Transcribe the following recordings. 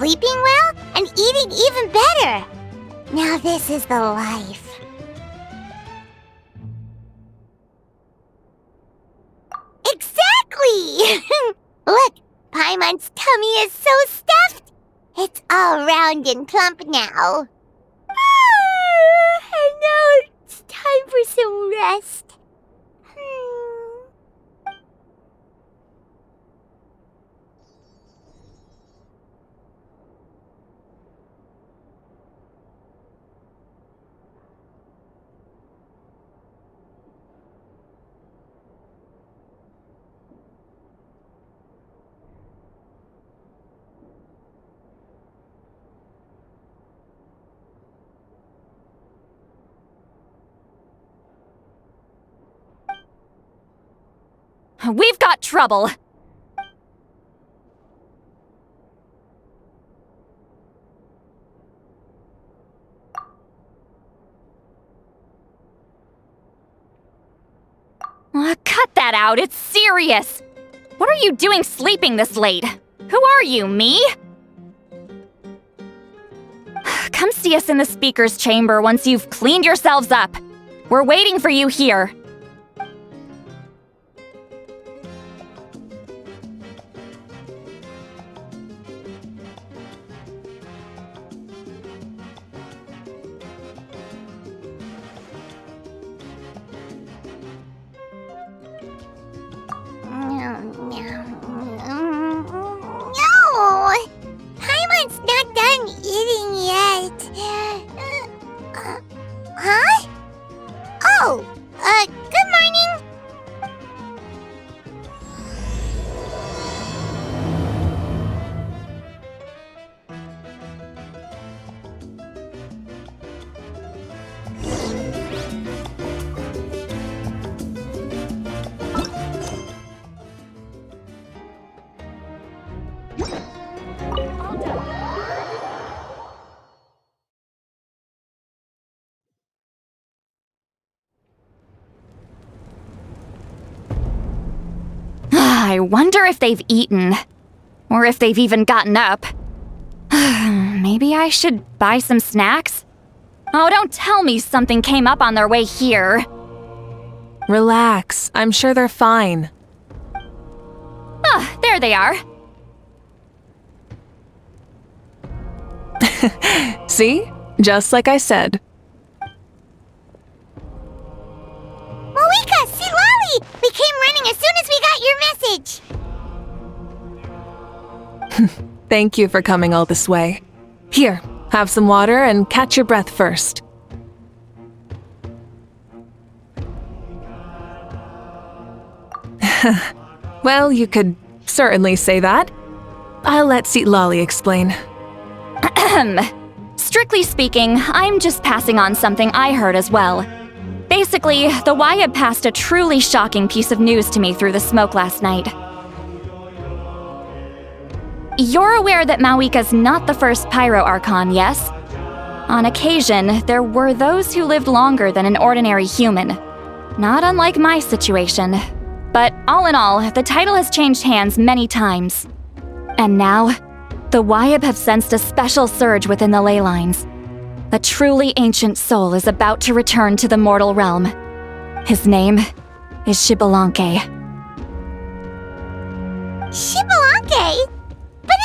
sleeping well, and eating even better. Now this is the life. Exactly! Look, Paimon's tummy is so stuffed. It's all round and plump now. And now it's time for some rest. We've got trouble! Cut that out, it's serious! What are you doing sleeping this late? Who are you, me? Come see us in the speaker's chamber once you've cleaned yourselves up. We're waiting for you here. No! Paimon's not done eating yet. Huh? Oh, good morning. I wonder if they've eaten. Or if they've even gotten up. Maybe I should buy some snacks? Oh, don't tell me something came up on their way here. Relax. I'm sure they're fine. Ah, there they are. See? Just like I said. Mavuika, see Lolly! We came running as soon as we got your message. Thank you for coming all this way. Here, have some water and catch your breath first. Well, you could certainly say that. I'll let Seat Lolly explain. Strictly speaking, I'm just passing on something I heard as well. Basically, the Wyab passed a truly shocking piece of news to me through the smoke last night. You're aware that Mavuika's not the first Pyro Archon, yes? On occasion, there were those who lived longer than an ordinary human. Not unlike my situation. But all in all, the title has changed hands many times. And now, the Wyab have sensed a special surge within the ley lines. A truly ancient soul is about to return to the mortal realm. His name is Xbalanque. Xbalanque? But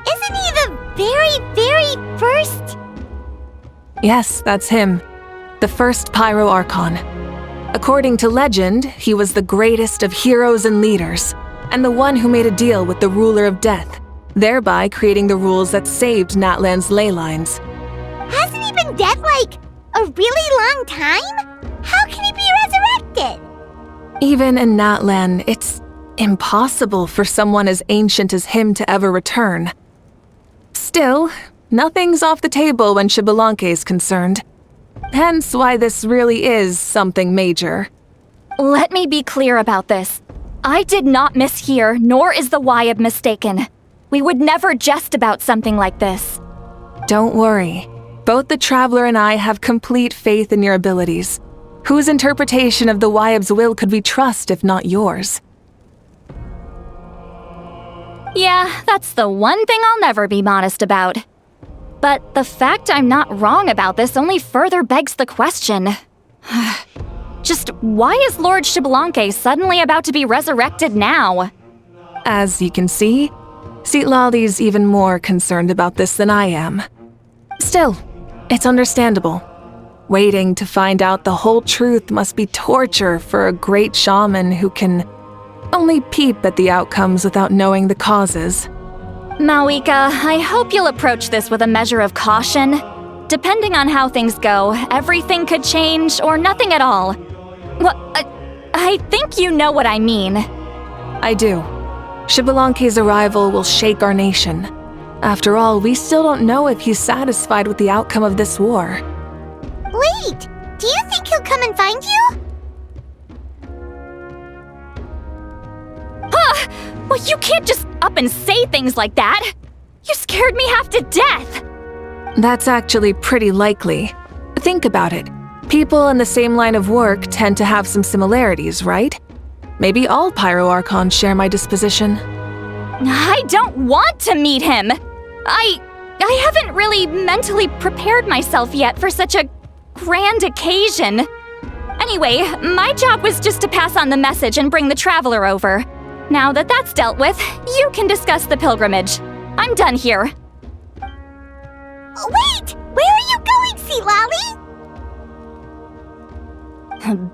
isn't he the very first? Yes, that's him. The first Pyro Archon. According to legend, he was the greatest of heroes and leaders, and the one who made a deal with the ruler of death, thereby creating the rules that saved Natlan's ley lines. Hasn't he been dead like a really long time? How can he be resurrected? Even in Natlan, it's impossible for someone as ancient as him to ever return. Still, nothing's off the table when Xbalanque is concerned. Hence why this really is something major. Let me be clear about this. I did not mishear, nor is the Wyab mistaken. We would never jest about something like this. Don't worry. Both the Traveler and I have complete faith in your abilities. Whose interpretation of the Wyab's will could we trust if not yours? Yeah, that's the one thing I'll never be modest about. But the fact I'm not wrong about this only further begs the question. Just why is Lord Xbalanque suddenly about to be resurrected now? As you can see, Citlali's even more concerned about this than I am. Still, it's understandable. Waiting to find out the whole truth must be torture for a great shaman who can only peep at the outcomes without knowing the causes. Mavuika, I hope you'll approach this with a measure of caution. Depending on how things go, everything could change or nothing at all. Well, I think you know what I mean. I do. Xbalanque's arrival will shake our nation. After all, we still don't know if he's satisfied with the outcome of this war. Wait, do you think he'll come and find you? Well, you can't just up and say things like that. You scared me half to death. That's actually pretty likely. Think about it. People in the same line of work tend to have some similarities, right? Maybe all Pyro Archons share my disposition. I don't want to meet him. I haven't really mentally prepared myself yet for such a grand occasion. Anyway, my job was just to pass on the message and bring the traveler over. Now that that's dealt with, you can discuss the pilgrimage. I'm done here. Wait! Where are you going, Citlali?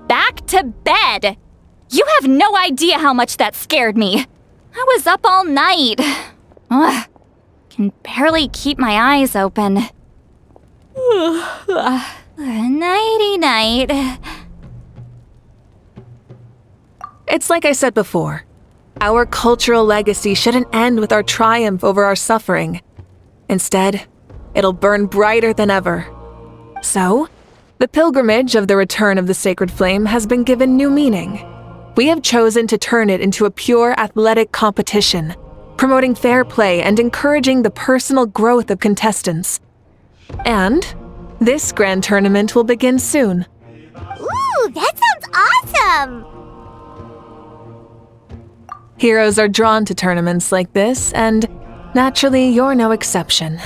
Back to bed! You have no idea how much that scared me. I was up all night. Ugh, can barely keep my eyes open. Nighty-night. It's like I said before. Our cultural legacy shouldn't end with our triumph over our suffering. Instead, it'll burn brighter than ever. So, the pilgrimage of the return of the sacred flame has been given new meaning. We have chosen to turn it into a pure athletic competition, promoting fair play and encouraging the personal growth of contestants. And this grand tournament will begin soon. Ooh, that sounds awesome! Heroes are drawn to tournaments like this, and naturally, you're no exception.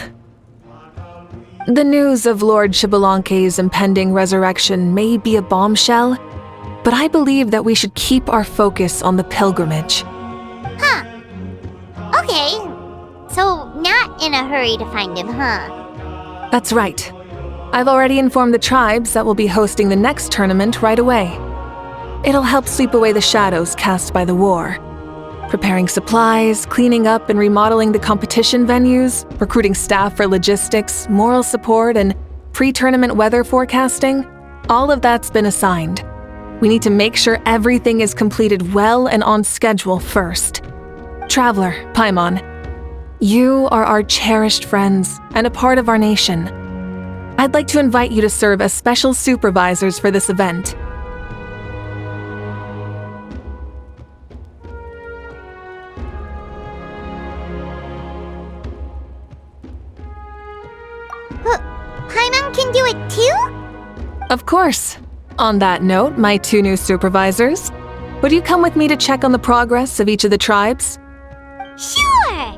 The news of Lord Xbalanque's impending resurrection may be a bombshell, but I believe that we should keep our focus on the pilgrimage. Huh. Okay. So, not in a hurry to find him, huh? That's right. I've already informed the tribes that we'll be hosting the next tournament right away. It'll help sweep away the shadows cast by the war. Preparing supplies, cleaning up and remodeling the competition venues, recruiting staff for logistics, moral support, and pre-tournament weather forecasting, all of that's been assigned. We need to make sure everything is completed well and on schedule first. Traveler, Paimon, you are our cherished friends and a part of our nation. I'd like to invite you to serve as special supervisors for this event. Paimon can do it too? Of course. On that note, my 2 new supervisors, would you come with me to check on the progress of each of the tribes? Sure!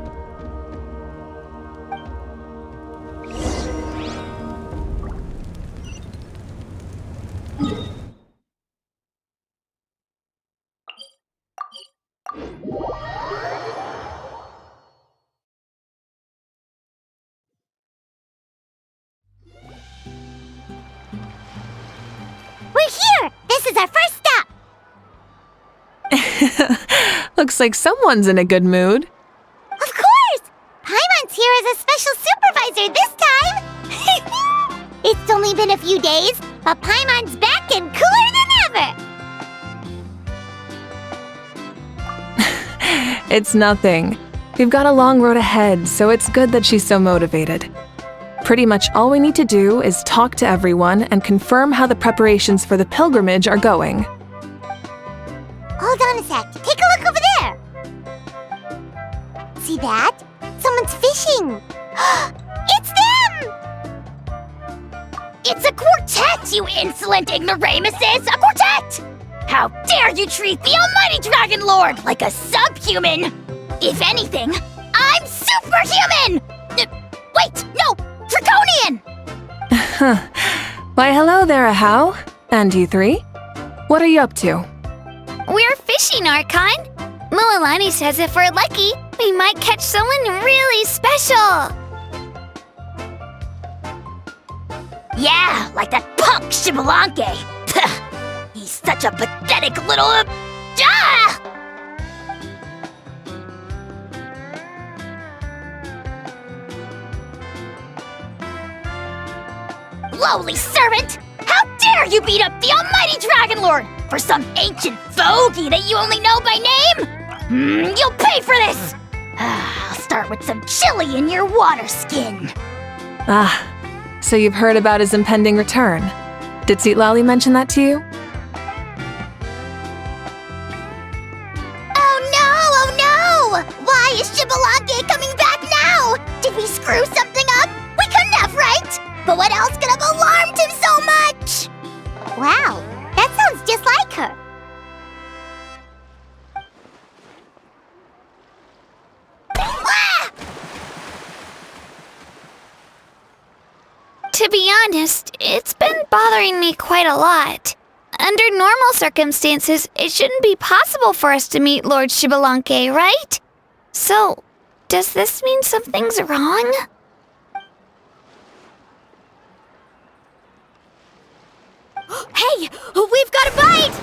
We're here! This is our first stop! Looks like someone's in a good mood. Of course! Paimon's here as a special supervisor this time! It's only been a few days, but Paimon's back and cooler than ever! It's nothing. We've got a long road ahead, so it's good that she's so motivated. Pretty much all we need to do is talk to everyone and confirm how the preparations for the pilgrimage are going. Hold on a sec. Take a look over there. See that? Someone's fishing. It's them! It's a quartet, you insolent ignoramuses! A quartet! How dare you treat the almighty Dragon Lord like a subhuman! If anything, I'm superhuman! Wait, no! Draconian! Why, hello there, Ahau. And you three? What are you up to? We're fishing, Archon. Mualani says if we're lucky, we might catch someone really special. Yeah, like that punk Shibalanke. He's such a pathetic little... Lowly servant! How dare you beat up the almighty Dragon Lord for some ancient fogey that you only know by name? You'll pay for this! I'll start with some chili in your water skin. Ah, so you've heard about his impending return. Did Lali mention that to you? Oh no! Why is Shibalanke coming back now? Did we screw something up? We couldn't have, right? But what else could have alarmed him so much? Wow, that sounds just like her. To be honest, it's been bothering me quite a lot. Under normal circumstances, it shouldn't be possible for us to meet Lord Shibalanke, right? So, does this mean something's wrong? Hey, we've got a bite!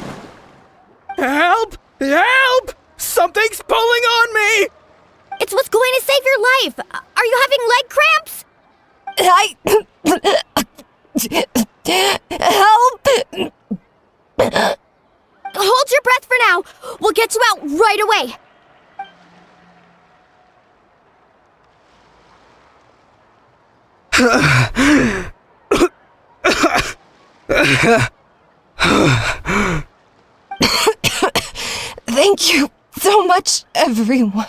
Help! Help! Something's pulling on me! It's what's going to save your life! Are you having leg cramps? Help! Hold your breath for now. We'll get you out right away. Thank you so much, everyone.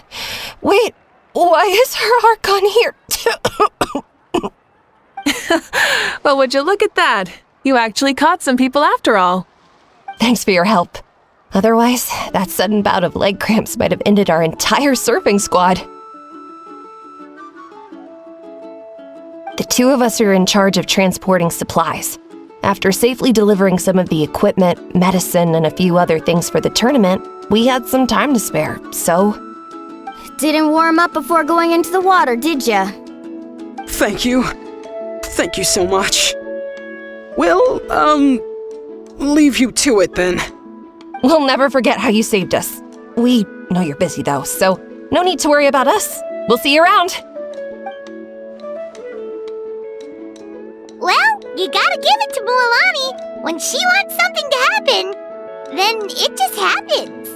Wait, why is her Archon here? Well, would you look at that? You actually caught some people after all. Thanks for your help. Otherwise, that sudden bout of leg cramps might have ended our entire surfing squad. The two of us are in charge of transporting supplies. After safely delivering some of the equipment, medicine, and a few other things for the tournament, we had some time to spare, so... Didn't warm up before going into the water, did ya? Thank you. Thank you so much. We'll, leave you to it then. We'll never forget how you saved us. We know you're busy though, so no need to worry about us. We'll see you around. Well, you gotta give it to Mualani. When she wants something to happen, then it just happens.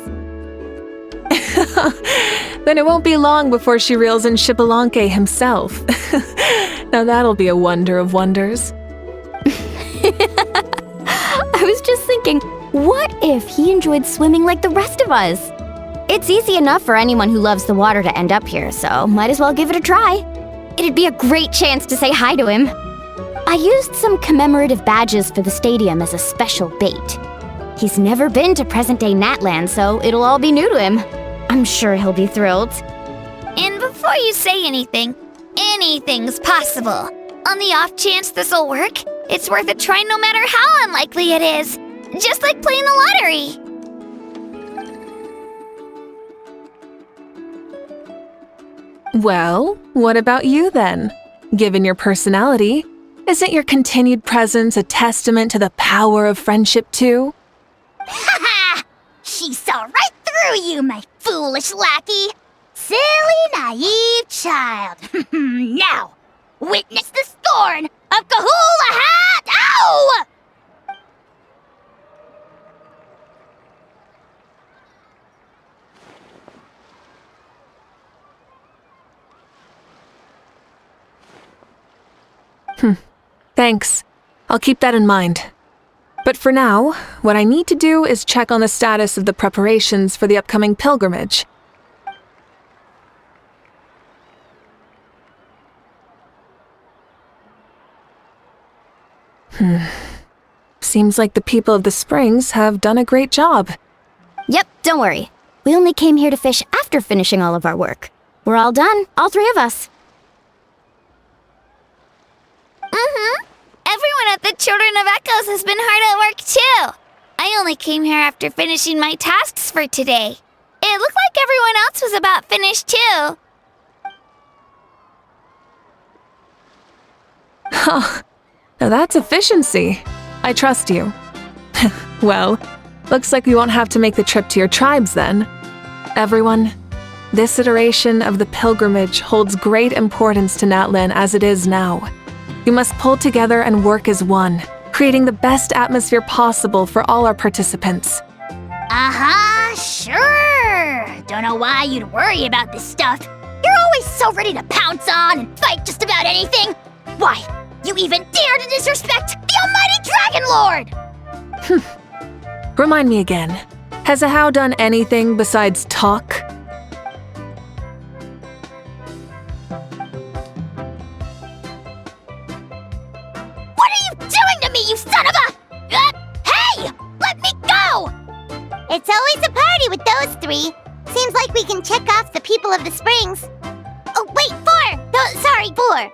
Then it won't be long before she reels in Shibalanke himself. Now that'll be a wonder of wonders. I was just thinking, what if he enjoyed swimming like the rest of us? It's easy enough for anyone who loves the water to end up here, so might as well give it a try. It'd be a great chance to say hi to him. I used some commemorative badges for the stadium as a special bait. He's never been to present-day Natland, so it'll all be new to him. I'm sure he'll be thrilled. And before you say anything, anything's possible. On the off chance this'll work, it's worth a try no matter how unlikely it is. Just like playing the lottery. Well, what about you then? Given your personality, isn't your continued presence a testament to the power of friendship too? Ha ha! She saw right through you, my foolish lackey. Silly, naive child. Now, witness the scorn of Kahula Hat! Ow! Thanks. I'll keep that in mind. But for now, what I need to do is check on the status of the preparations for the upcoming pilgrimage. Seems like the people of the Springs have done a great job. Yep, don't worry. We only came here to fish after finishing all of our work. We're all done, all three of us. Everyone at the Children of Echoes has been hard at work too. I only came here after finishing my tasks for today. It looked like everyone else was about finished too. Huh. Now that's efficiency. I trust you. Well, looks like we won't have to make the trip to your tribes then. Everyone, this iteration of the pilgrimage holds great importance to Natlan as it is now. We must pull together and work as one, creating the best atmosphere possible for all our participants. Sure. Don't know why you'd worry about this stuff. You're always so ready to pounce on and fight just about anything. Why, you even dare to disrespect the almighty Dragon Lord! Remind me again, has Ahau done anything besides talk? What are you doing to me, you son of a... hey! Let me go! It's always a party with those three. Seems like we can check off the people of the springs. Oh, wait, 4! No, sorry, 4.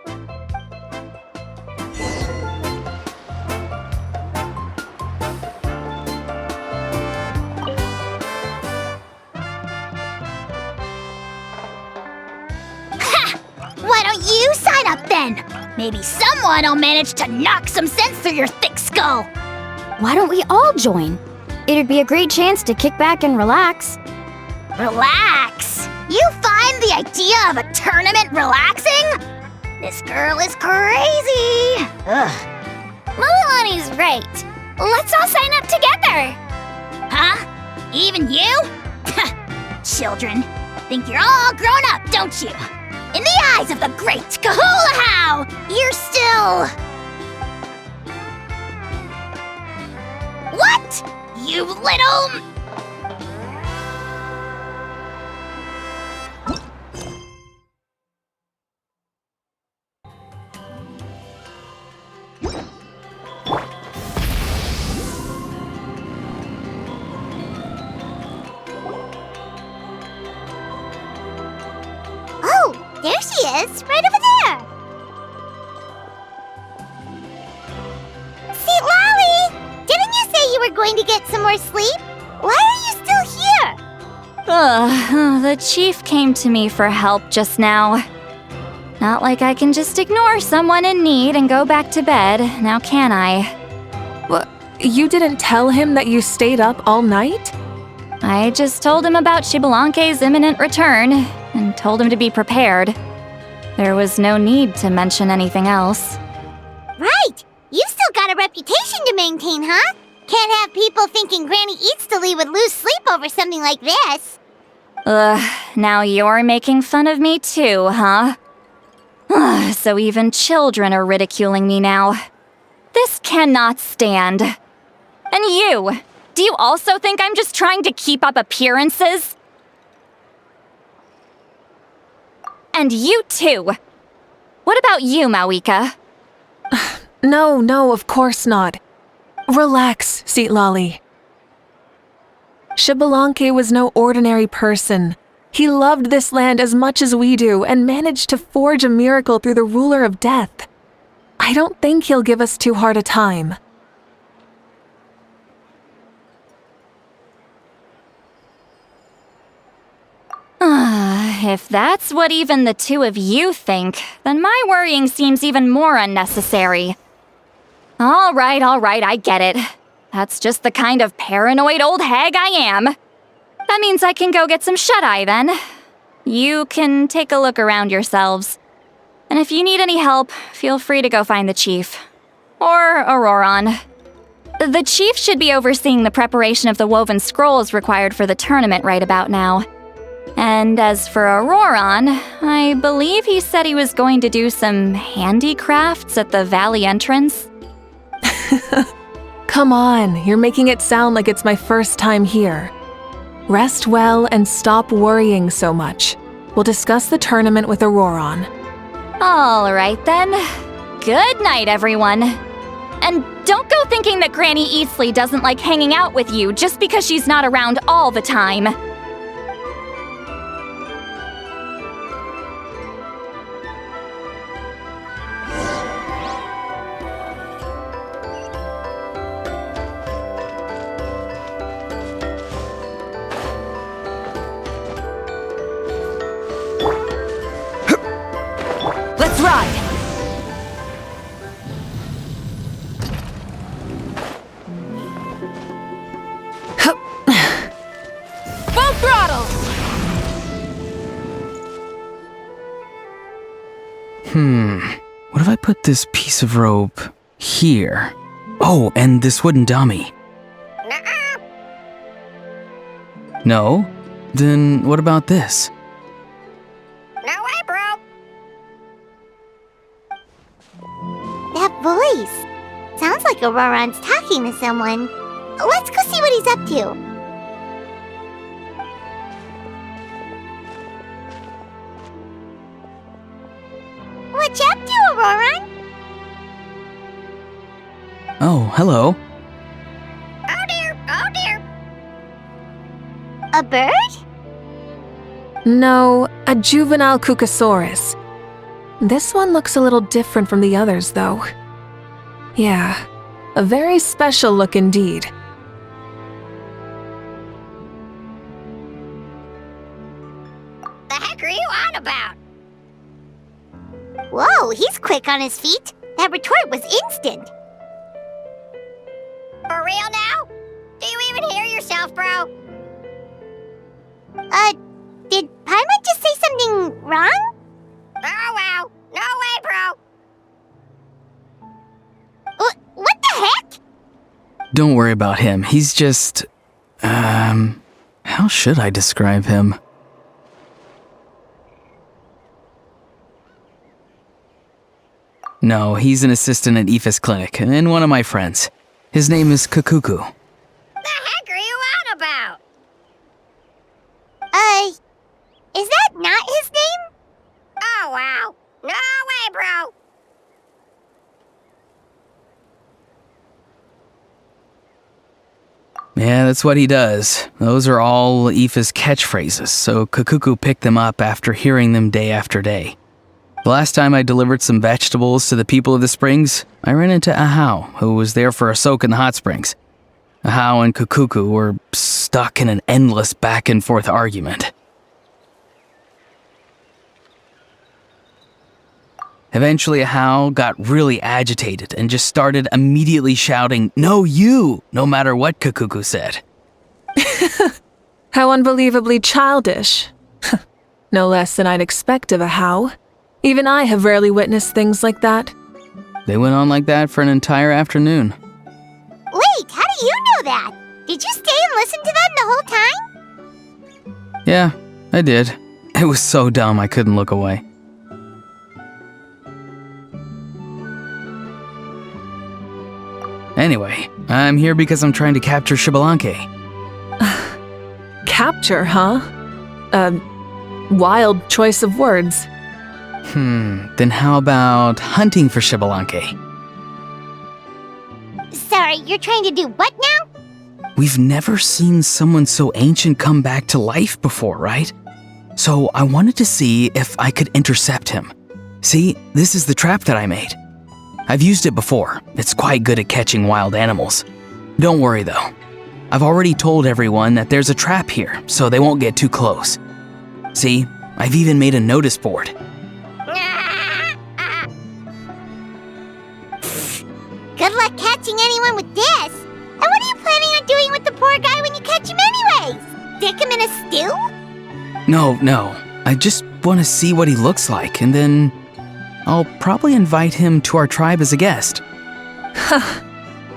Why don't you sign up then? Maybe someone will manage to knock some sense through your thick skull. Why don't we all join? It'd be a great chance to kick back and relax. Relax? You find the idea of a tournament relaxing? This girl is crazy. Ugh. Mulilani's right. Let's all sign up together. Huh? Even you? Children, think you're all grown up, don't you? In the eyes of the great Kahulahau, you're still... What? You little... There she is, right over there! See, Lolly! Didn't you say you were going to get some more sleep? Why are you still here? The chief came to me for help just now. Not like I can just ignore someone in need and go back to bed, now can I? What? You didn't tell him that you stayed up all night? I just told him about Xbalanque's imminent return, and told him to be prepared. There was no need to mention anything else. Right! You've still got a reputation to maintain, huh? Can't have people thinking Granny Eatstily would lose sleep over something like this. Now you're making fun of me too, huh? So even children are ridiculing me now. This cannot stand. And you! Do you also think I'm just trying to keep up appearances? And you too! What about you, Mavuika? No, of course not. Relax, Seatlolly. Xbalanque was no ordinary person. He loved this land as much as we do and managed to forge a miracle through the ruler of death. I don't think he'll give us too hard a time. If that's what even the two of you think, then my worrying seems even more unnecessary. All right, I get it. That's just the kind of paranoid old hag I am. That means I can go get some shut-eye then. You can take a look around yourselves. And if you need any help, feel free to go find the chief. Or Auroron. The chief should be overseeing the preparation of the woven scrolls required for the tournament right about now. And as for Auroron, I believe he said he was going to do some handicrafts at the valley entrance. Come on, you're making it sound like it's my first time here. Rest well and stop worrying so much. We'll discuss the tournament with Auroron. All right then. Good night, everyone. And don't go thinking that Granny Eatsley doesn't like hanging out with you just because she's not around all the time. Let's ride! Full throttle! What if I put this piece of rope here? Oh, and this wooden dummy. No? Then what about this? No way, bro. That voice. Sounds like Auroron's talking to someone. Let's go see what he's up to. What you up to, Auroron? Oh, hello. Oh dear, oh dear. A bird? No, a juvenile Cucosaurus. This one looks a little different from the others, though. Yeah, a very special look indeed. The heck are you on about? Whoa, he's quick on his feet. That retort was instant. For real now? Do you even hear yourself, bro? Did Paimon just say something wrong? Oh, wow. No way, bro. What the heck? Don't worry about him. He's just... how should I describe him? No, he's an assistant at Aoife's clinic, and one of my friends. His name is Kakuku. The heck are you on about? Is that not his name? Oh, wow. No way, bro. Yeah, that's what he does. Those are all Aoife's catchphrases, so Kakuku picked them up after hearing them day after day. The last time I delivered some vegetables to the people of the springs, I ran into Ahau, who was there for a soak in the hot springs. Ahau and Kakuku were stuck in an endless back-and-forth argument. Eventually, Ahau got really agitated and just started immediately shouting, "No, you!" no matter what Kakuku said. How unbelievably childish. No less than I'd expect of Ahau. Even I have rarely witnessed things like that. They went on like that for an entire afternoon. Wait, how do you know that? Did you stay and listen to them the whole time? Yeah, I did. It was so dumb I couldn't look away. Anyway, I'm here because I'm trying to capture Xbalanque. Capture, huh? Wild choice of words. Then how about hunting for Xbalanque? Sorry, you're trying to do what now? We've never seen someone so ancient come back to life before, right? So I wanted to see if I could intercept him. See, this is the trap that I made. I've used it before. It's quite good at catching wild animals. Don't worry though. I've already told everyone that there's a trap here, so they won't get too close. See, I've even made a notice board. Good luck catching anyone with this. And what are you planning on doing with the poor guy when you catch him anyways? Stick him in a stew? No. I just want to see what he looks like, and then I'll probably invite him to our tribe as a guest.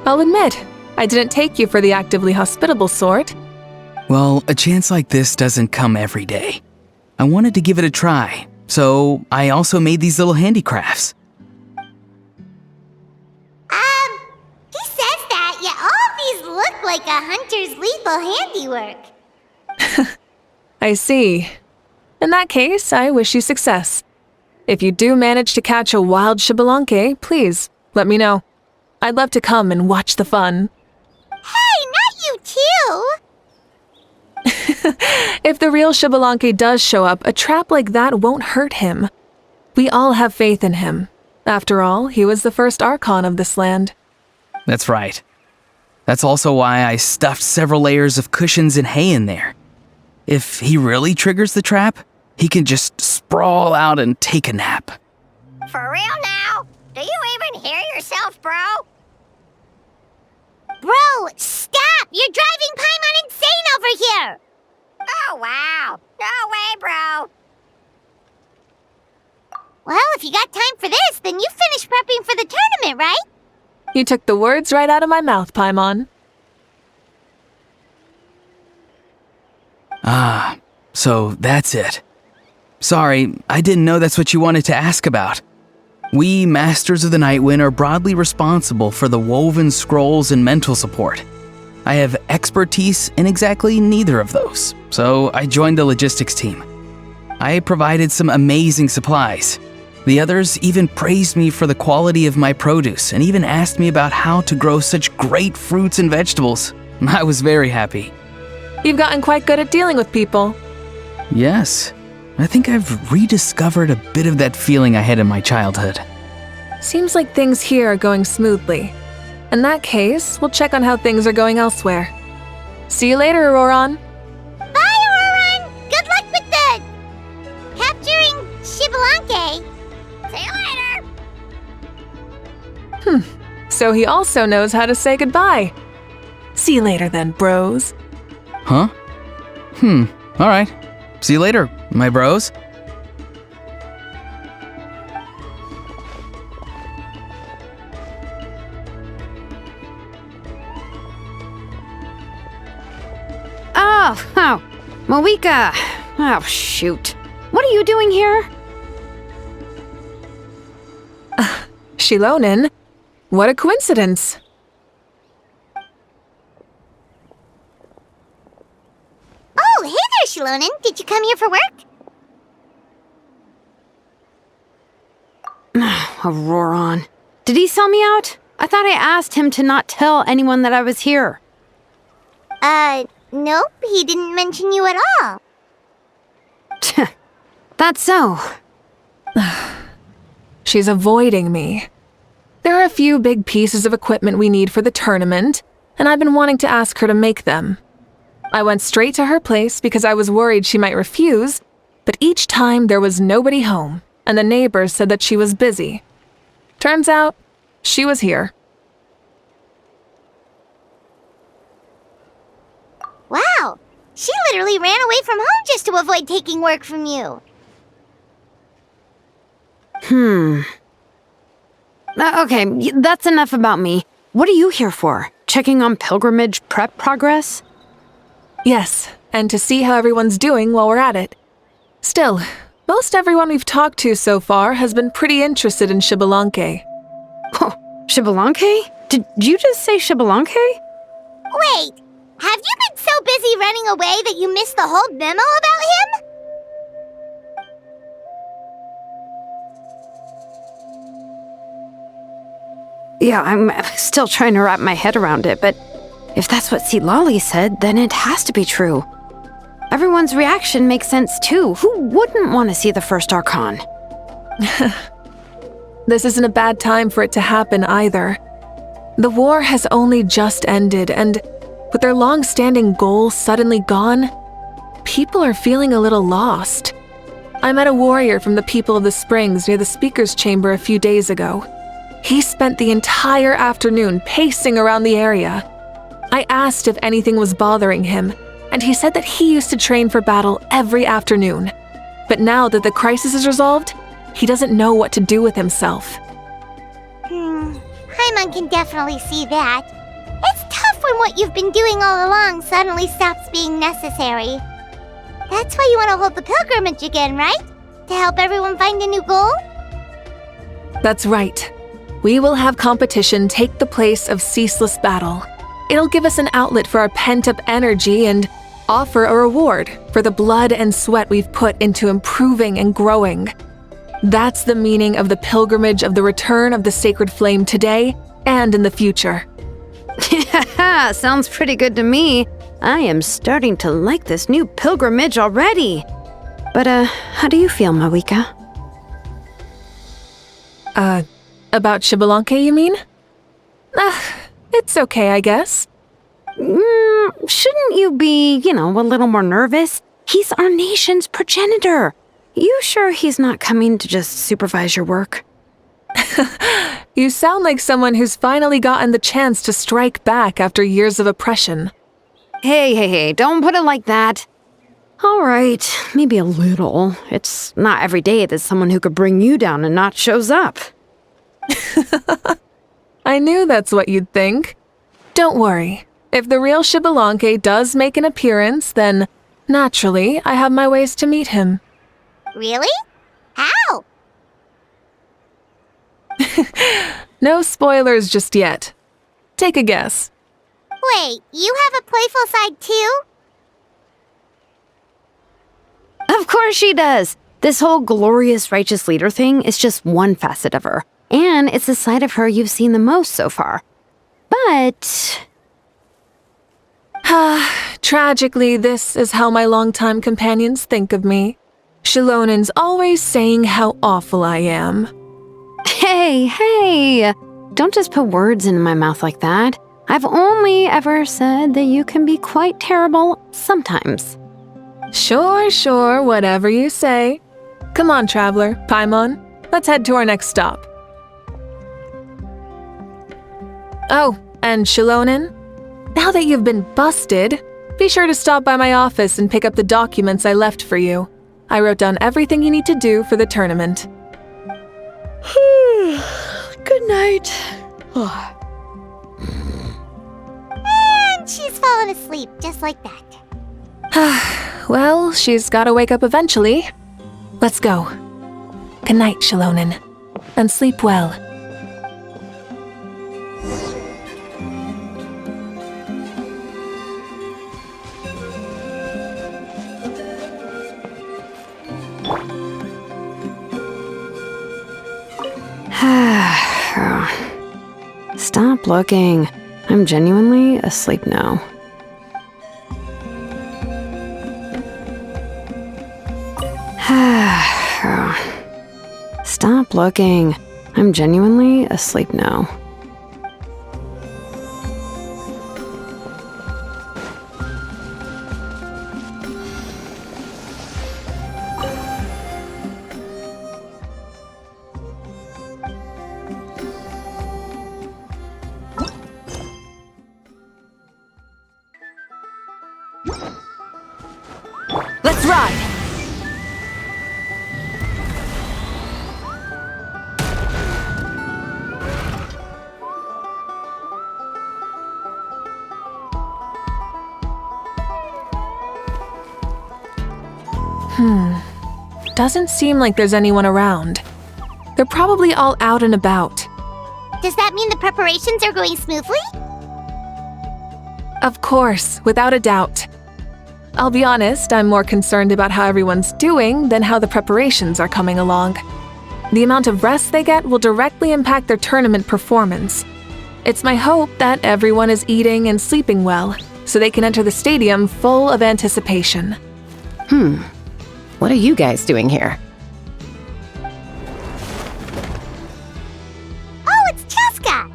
I'll admit, I didn't take you for the actively hospitable sort. Well, a chance like this doesn't come every day. I wanted to give it a try, so I also made these little handicrafts. He says that, yet all of these look like a hunter's lethal handiwork. I see. In that case, I wish you success. If you do manage to catch a wild Xbalanque, please, let me know. I'd love to come and watch the fun. Hey, not you too! If the real Xbalanque does show up, a trap like that won't hurt him. We all have faith in him. After all, he was the first Archon of this land. That's right. That's also why I stuffed several layers of cushions and hay in there. If he really triggers the trap, he can just sprawl out and take a nap. For real now? Do you even hear yourself, bro? Bro, stop! You're driving Paimon insane over here! Oh, wow. No way, bro. Well, if you got time for this, then you finished prepping for the tournament, right? You took the words right out of my mouth, Paimon. Ah, so that's it. Sorry, I didn't know that's what you wanted to ask about. We, Masters of the Nightwind, are broadly responsible for the woven scrolls and mental support. I have expertise in exactly neither of those, so I joined the logistics team. I provided some amazing supplies. The others even praised me for the quality of my produce and even asked me about how to grow such great fruits and vegetables. I was very happy. You've gotten quite good at dealing with people. Yes, I think I've rediscovered a bit of that feeling I had in my childhood. Seems like things here are going smoothly. In that case, we'll check on how things are going elsewhere. See you later, Auroron. Bye, Auroron! Good luck with the... capturing Xbalanque. See you later! So he also knows how to say goodbye. See you later then, bros. Huh? Alright. See you later, my bros. Oh, Mavuika. Oh, shoot. What are you doing here? Shilonen? What a coincidence. Oh, hey there, Shilonen. Did you come here for work? Auroron. Did he sell me out? I thought I asked him to not tell anyone that I was here. Nope. He didn't mention you at all. That's so. She's avoiding me. There are a few big pieces of equipment we need for the tournament, and I've been wanting to ask her to make them. I went straight to her place because I was worried she might refuse, but each time there was nobody home, and the neighbors said that she was busy. Turns out, she was here. Wow. She literally ran away from home just to avoid taking work from you. Okay, that's enough about me. What are you here for? Checking on pilgrimage prep progress? Yes, and to see how everyone's doing while we're at it. Still, most everyone we've talked to so far has been pretty interested in Xbalanque. Oh, Xbalanque? Did you just say Xbalanque? Wait, have you been so busy running away that you missed the whole memo about him? Yeah, I'm still trying to wrap my head around it, but if that's what Lolly said, then it has to be true. Everyone's reaction makes sense too. Who wouldn't want to see the first Archon? This isn't a bad time for it to happen either. The war has only just ended, and with their long-standing goal suddenly gone, people are feeling a little lost. I met a warrior from the People of the Springs near the Speaker's Chamber a few days ago. He spent the entire afternoon pacing around the area. I asked if anything was bothering him, and he said that he used to train for battle every afternoon. But now that the crisis is resolved, he doesn't know what to do with himself. Paimon can definitely see that. It's tough when what you've been doing all along suddenly stops being necessary. That's why you want to hold the pilgrimage again, right? To help everyone find a new goal? That's right. We will have competition take the place of ceaseless battle. It'll give us an outlet for our pent-up energy and offer a reward for the blood and sweat we've put into improving and growing. That's the meaning of the pilgrimage of the return of the sacred flame today and in the future. Sounds pretty good to me. I am starting to like this new pilgrimage already. But, how do you feel, Mavuika? About Xbalanque, you mean? It's okay, I guess. Shouldn't you be, a little more nervous? He's our nation's progenitor. You sure he's not coming to just supervise your work? You sound like someone who's finally gotten the chance to strike back after years of oppression. Hey, don't put it like that. All right, maybe a little. It's not every day that someone who could bring you down a notch shows up. I knew that's what you'd think. Don't worry. If the real Xbalanque does make an appearance, then, naturally, I have my ways to meet him. Really? How? No spoilers just yet. Take a guess. Wait, you have a playful side too? Of course she does. This whole glorious righteous leader thing is just one facet of her. And it's the side of her you've seen the most so far. But... Tragically, this is how my longtime companions think of me. Shilonen's always saying how awful I am. Hey! Don't just put words into my mouth like that. I've only ever said that you can be quite terrible sometimes. Sure, whatever you say. Come on, traveler, Paimon. Let's head to our next stop. Oh, and Shilonen, now that you've been busted, be sure to stop by my office and pick up the documents I left for you. I wrote down everything you need to do for the tournament. Good night. And she's fallen asleep just like that. Well, she's gotta wake up eventually. Let's go. Good night, Shilonen. And sleep well. Stop looking. I'm genuinely asleep now. Stop looking. I'm genuinely asleep now. Let's ride! Doesn't seem like there's anyone around. They're probably all out and about. Does that mean the preparations are going smoothly? Of course, without a doubt. I'll be honest, I'm more concerned about how everyone's doing than how the preparations are coming along. The amount of rest they get will directly impact their tournament performance. It's my hope that everyone is eating and sleeping well, so they can enter the stadium full of anticipation. What are you guys doing here? Oh, it's Cheska!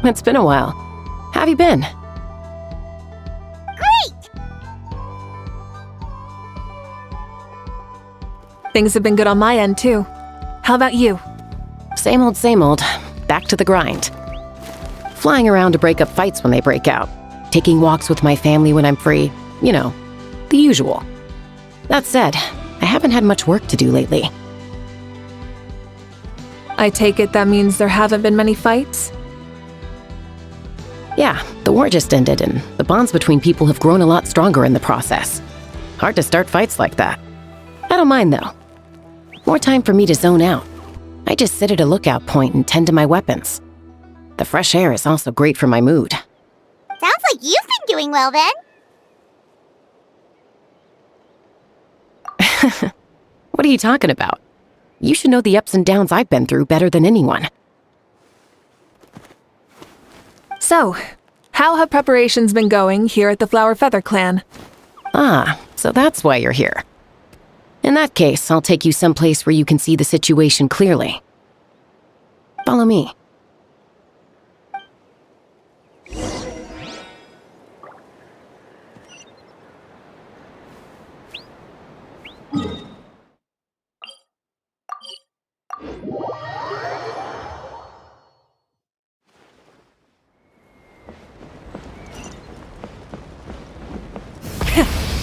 It's been a while. How have you been? Great! Things have been good on my end, too. How about you? Same old. Back to the grind. Flying around to break up fights when they break out. Taking walks with my family when I'm free. You know, the usual. That said, I haven't had much work to do lately. I take it that means there haven't been many fights? Yeah, the war just ended and the bonds between people have grown a lot stronger in the process. Hard to start fights like that. I don't mind though. More time for me to zone out. I just sit at a lookout point and tend to my weapons. The fresh air is also great for my mood. Sounds like you've been doing well then. What are you talking about? You should know the ups and downs I've been through better than anyone. So, how have preparations been going here at the Flower Feather Clan? Ah, so that's why you're here. In that case, I'll take you someplace where you can see the situation clearly. Follow me.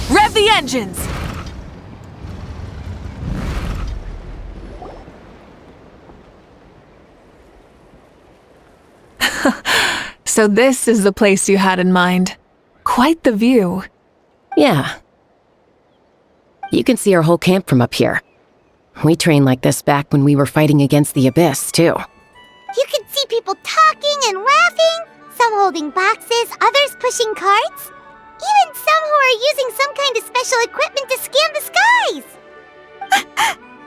Rev the engines! So this is the place you had in mind. Quite the view. Yeah. You can see our whole camp from up here. We trained like this back when we were fighting against the Abyss, too. You can see people talking and laughing, some holding boxes, others pushing carts. Even some who are using some kind of special equipment to scan the skies.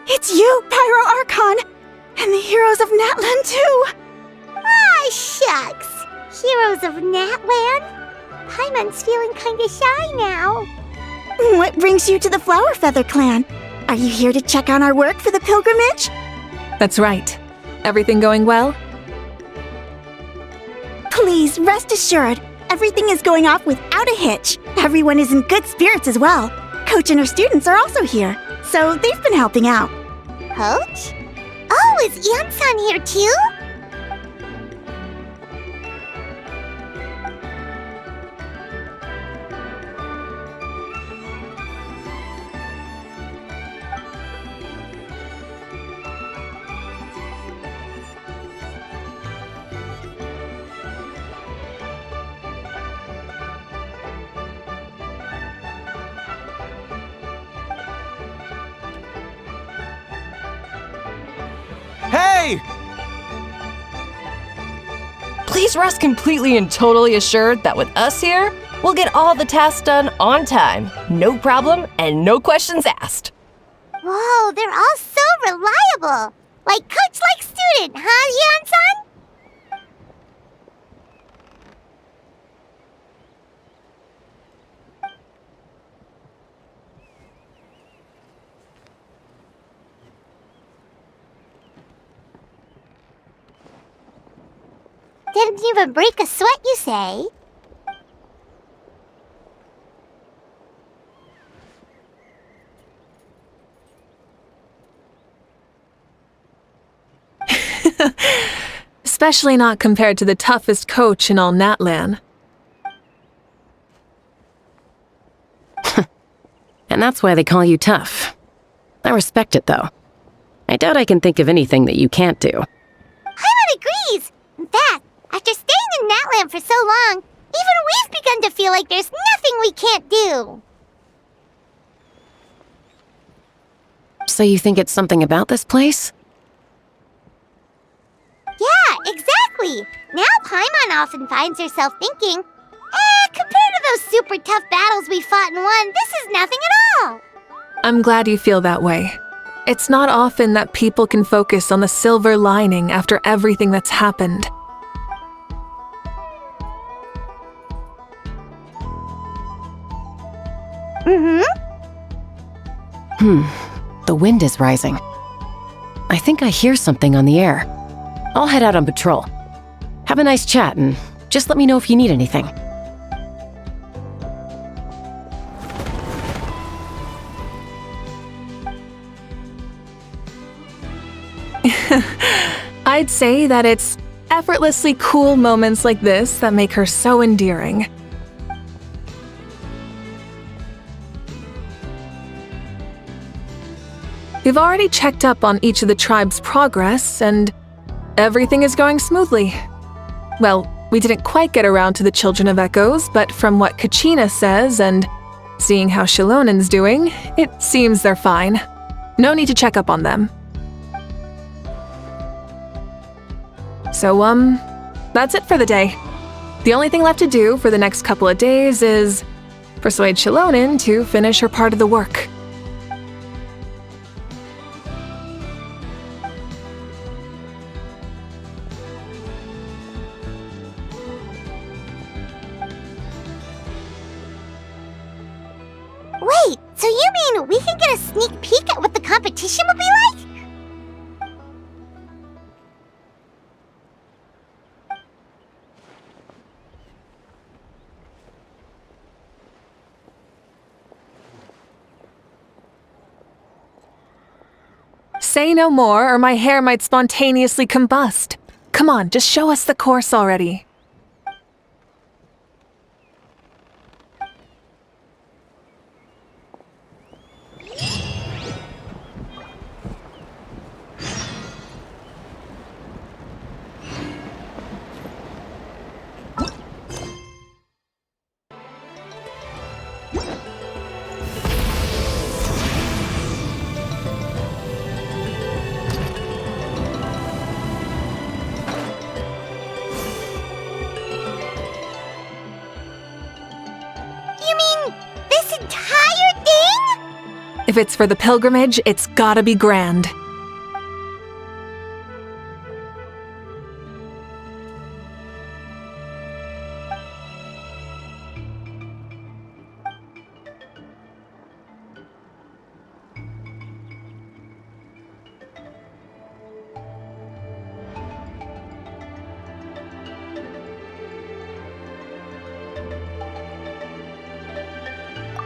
It's you, Pyro Archon! And the heroes of Natlan, too! Ah, shucks. Heroes of Natlan? Paimon's feeling kinda shy now. What brings you to the Flower Feather Clan? Are you here to check on our work for the pilgrimage? That's right. Everything going well? Please, rest assured, everything is going off without a hitch. Everyone is in good spirits as well. Coach and her students are also here, so they've been helping out. Coach? Oh, is Ian-san here too? Hey! Please rest completely and totally assured that with us here, we'll get all the tasks done on time. No problem and no questions asked. Whoa, they're all so reliable. Like coach like student, huh, Ian-san? Didn't even break a sweat, you say? Especially not compared to the toughest coach in all Natlan. And that's why they call you tough. I respect it, though. I doubt I can think of anything that you can't do. Paimon agrees! In fact, after staying in Natlan for so long, even we've begun to feel like there's nothing we can't do. So you think it's something about this place? Yeah, exactly! Now Paimon often finds herself thinking, compared to those super tough battles we fought and won, this is nothing at all! I'm glad you feel that way. It's not often that people can focus on the silver lining after everything that's happened. The wind is rising. I think I hear something on the air. I'll head out on patrol. Have a nice chat and just let me know if you need anything. I'd say that it's effortlessly cool moments like this that make her so endearing. We've already checked up on each of the tribe's progress, and everything is going smoothly. Well, we didn't quite get around to the Children of Echoes, but from what Kachina says and seeing how Shilonen's doing, it seems they're fine. No need to check up on them. So, that's it for the day. The only thing left to do for the next couple of days is persuade Shilonen to finish her part of the work. Wait, so you mean we can get a sneak peek at what the competition will be like? Say no more, or my hair might spontaneously combust. Come on, just show us the course already. You mean this entire thing? If it's for the pilgrimage, it's gotta be grand.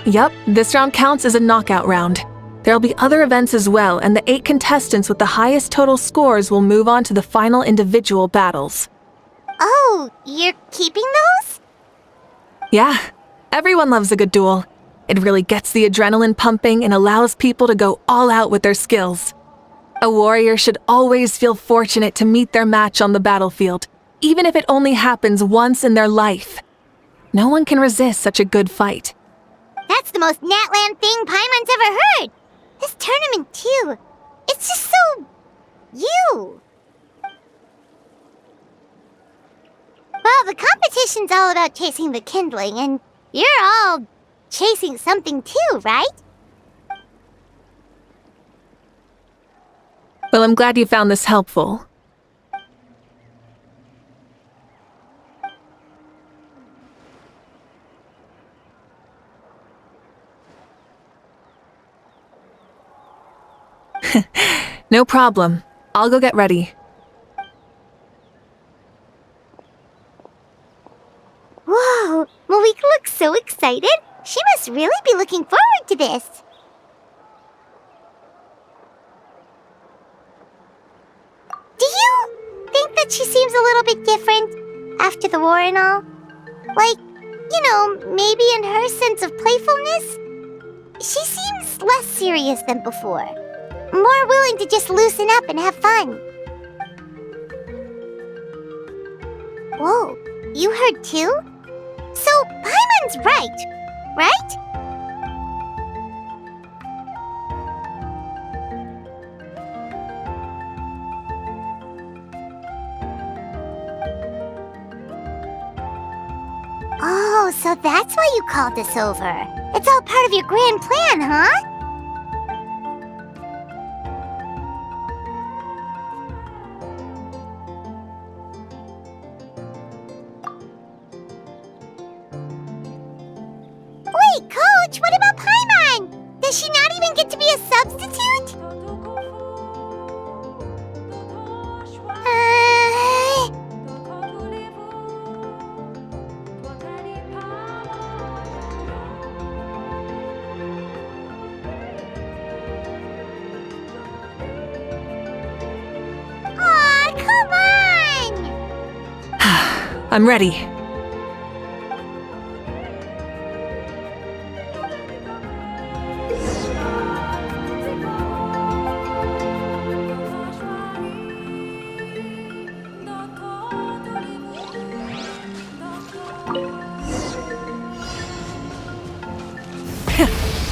Yup, this round counts as a knockout round. There'll be other events as well, and the 8 contestants with the highest total scores will move on to the final individual battles. Oh, you're keeping those? Yeah, everyone loves a good duel. It really gets the adrenaline pumping and allows people to go all out with their skills. A warrior should always feel fortunate to meet their match on the battlefield, even if it only happens once in their life. No one can resist such a good fight. That's the most Natland thing Paimon's ever heard. This tournament, too. It's just so... you. Well, the competition's all about chasing the kindling, and you're all chasing something too, right? Well, I'm glad you found this helpful. No problem. I'll go get ready. Whoa, Mavuika looks so excited. She must really be looking forward to this. Do you think that she seems a little bit different after the war and all? Like, you know, maybe in her sense of playfulness? She seems less serious than before. More willing to just loosen up and have fun. Whoa, you heard too? So, Paimon's right? Oh, so that's why you called us over. It's all part of your grand plan, huh? Wait, Coach, what about Paimon? Does she not even get to be a substitute? Aw, come on! I'm ready.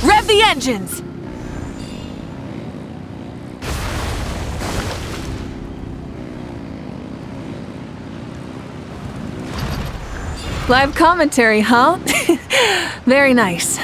Rev the engines! Live commentary, huh? Very nice.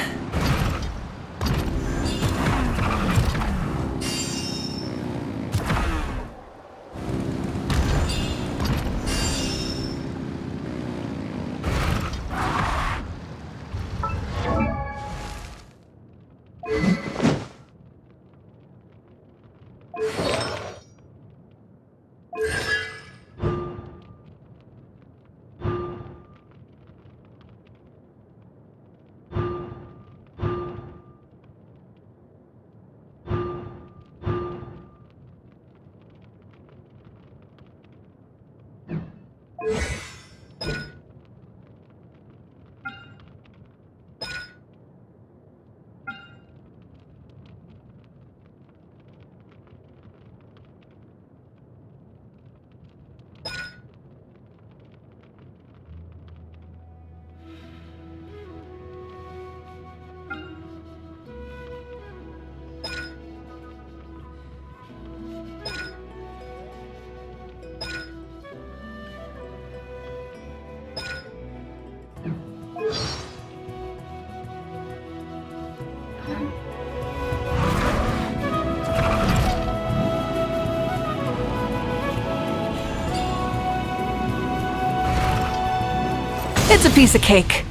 It's a piece of cake.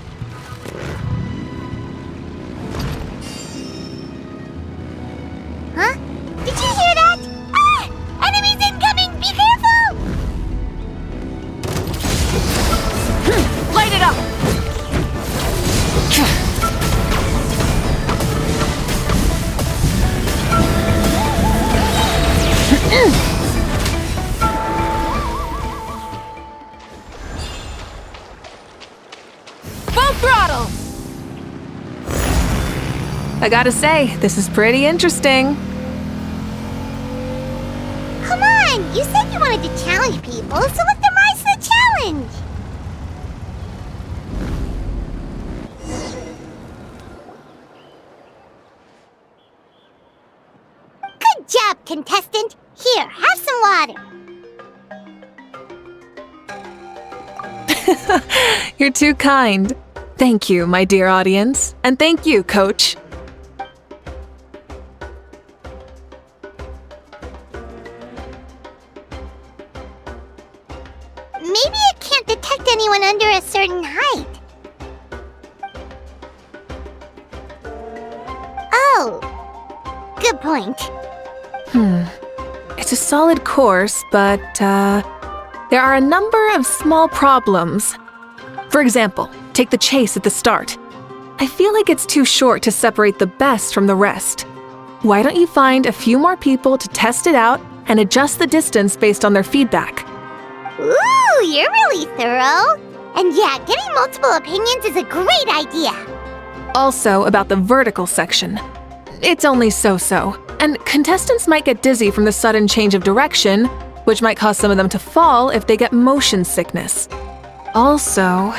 Huh? Did you hear that? Ah! Enemies incoming! Be careful! Light it up! Full throttle! I gotta say, this is pretty interesting. Come on! You said you wanted to challenge people, so let them rise to the challenge! Good job, contestant! Here, have some water! You're too kind. Thank you, my dear audience. And thank you, Coach. Maybe it can't detect anyone under a certain height. Oh, good point. It's a solid course, but, there are a number of small problems. For example, take the chase at the start. I feel like it's too short to separate the best from the rest. Why don't you find a few more people to test it out and adjust the distance based on their feedback? Ooh, you're really thorough. And yeah, getting multiple opinions is a great idea. Also about the vertical section. It's only so-so, and contestants might get dizzy from the sudden change of direction, which might cause some of them to fall if they get motion sickness. Also,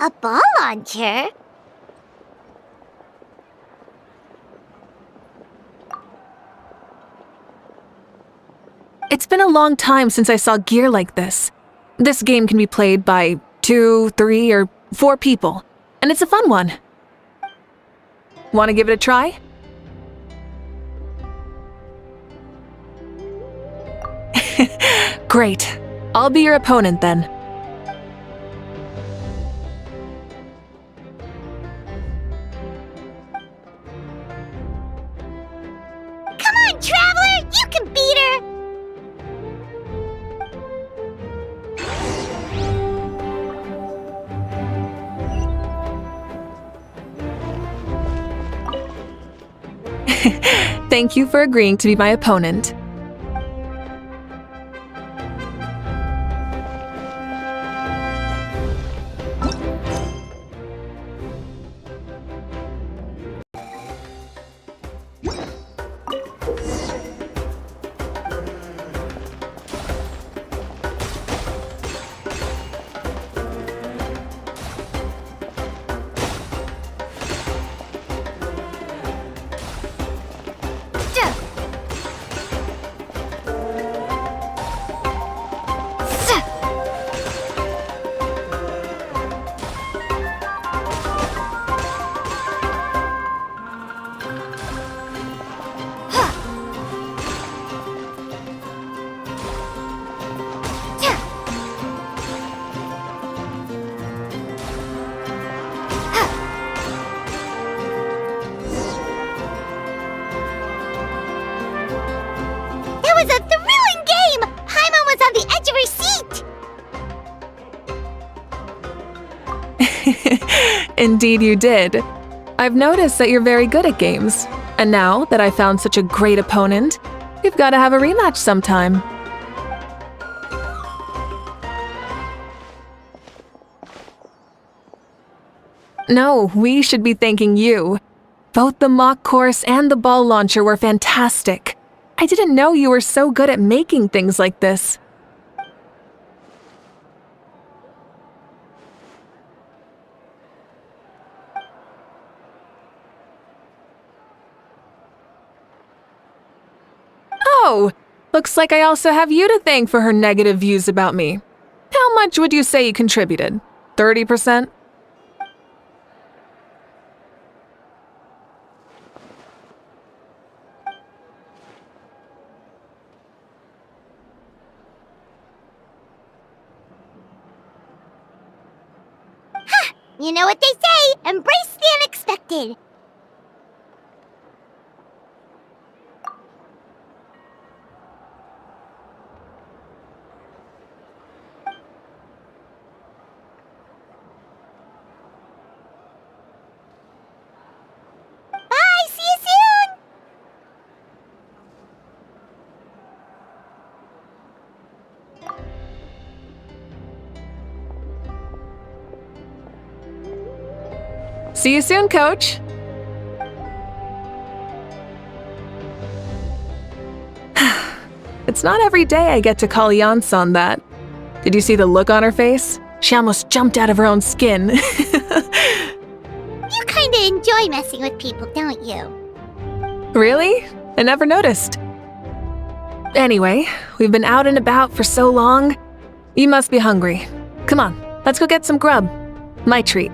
A ball launcher? it's been a long time since I saw gear like this. This game can be played by 2, 3, or 4 people, and it's a fun one. Want to give it a try? Great. I'll be your opponent then. Come on, Traveler! You can beat her! Thank you for agreeing to be my opponent. was a thrilling game! Paimon was on the edge of her seat! Indeed you did. I've noticed that you're very good at games. And now that I found such a great opponent, we've got to have a rematch sometime. No, we should be thanking you. Both the mock course and the ball launcher were fantastic. I didn't know you were so good at making things like this. Oh, looks like I also have you to thank for her negative views about me. How much would you say you contributed? 30%? You know what they say, embrace the unexpected. Bye, see you soon! See you soon, Coach! It's not every day I get to call Yansan that. Did you see the look on her face? She almost jumped out of her own skin. You kinda enjoy messing with people, don't you? Really? I never noticed. Anyway, we've been out and about for so long. You must be hungry. Come on, let's go get some grub. My treat.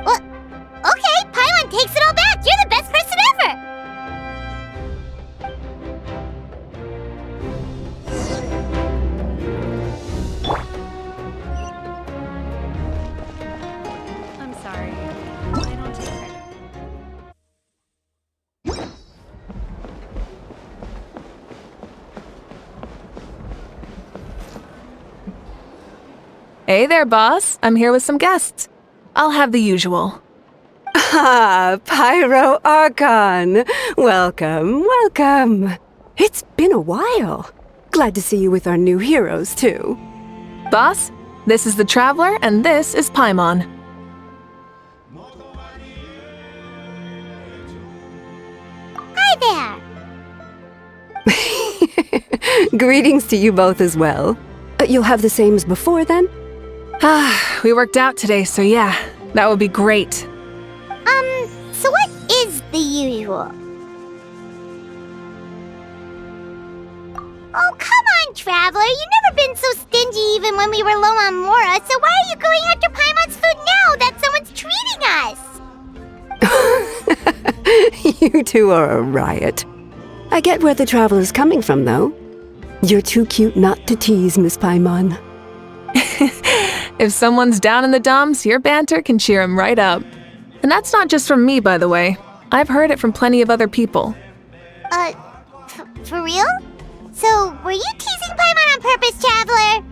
What? Okay, Paimon takes it all back. You're the best person ever. I'm sorry. I don't take credit. Hey there, boss. I'm here with some guests. I'll have the usual. Ah, Pyro Archon! Welcome, welcome! It's been a while. Glad to see you with our new heroes, too. Boss, this is the Traveler, and this is Paimon. Hi there. Greetings to you both as well. You'll have the same as before, then? Ah, we worked out today, so yeah, that would be great. So what is the usual? Oh, come on, Traveler. You've never been so stingy even when we were low on Mora, so why are you going after Paimon's food now that someone's treating us? You two are a riot. I get where the Traveler's coming from, though. You're too cute not to tease, Miss Paimon. If someone's down in the dumps, your banter can cheer him right up. And that's not just from me, by the way. I've heard it from plenty of other people. For real? So, were you teasing Paimon on purpose, Traveler?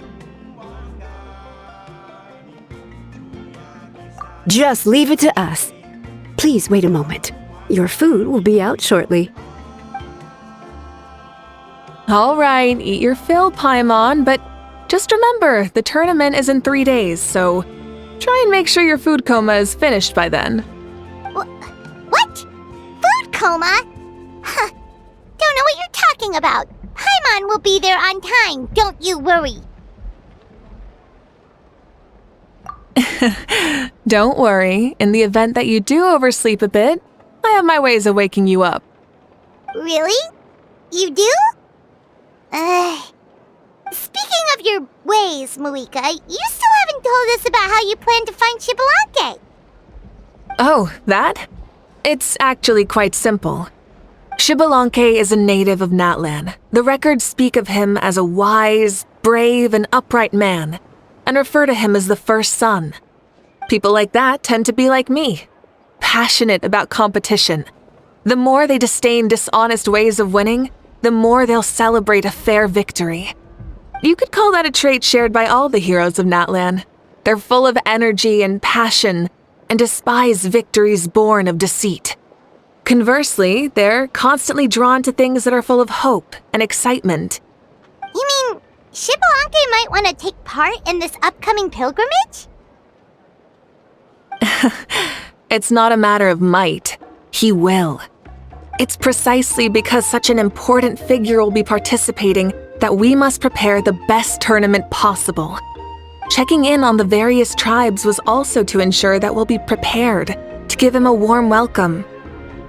Just leave it to us. Please wait a moment. Your food will be out shortly. All right, eat your fill, Paimon, but just remember, the tournament is in 3 days, so try and make sure your food coma is finished by then. What? Food coma? Huh. Don't know what you're talking about. Paimon will be there on time, don't you worry. Don't worry, in the event that you do oversleep a bit, I have my ways of waking you up. Really? You do? Speaking of your ways, Mavuika, you still haven't told us about how you plan to find Xbalanque. Oh, that? It's actually quite simple. Xbalanque is a native of Natlan. The records speak of him as a wise, brave, and upright man, and refer to him as the first son. People like that tend to be like me, passionate about competition. The more they disdain dishonest ways of winning, the more they'll celebrate a fair victory. You could call that a trait shared by all the heroes of Natlan. They're full of energy and passion, and despise victories born of deceit. Conversely, they're constantly drawn to things that are full of hope and excitement. You mean Xbalanque might want to take part in this upcoming pilgrimage? It's not a matter of might. He will. It's precisely because such an important figure will be participating that we must prepare the best tournament possible. Checking in on the various tribes was also to ensure that we'll be prepared to give him a warm welcome.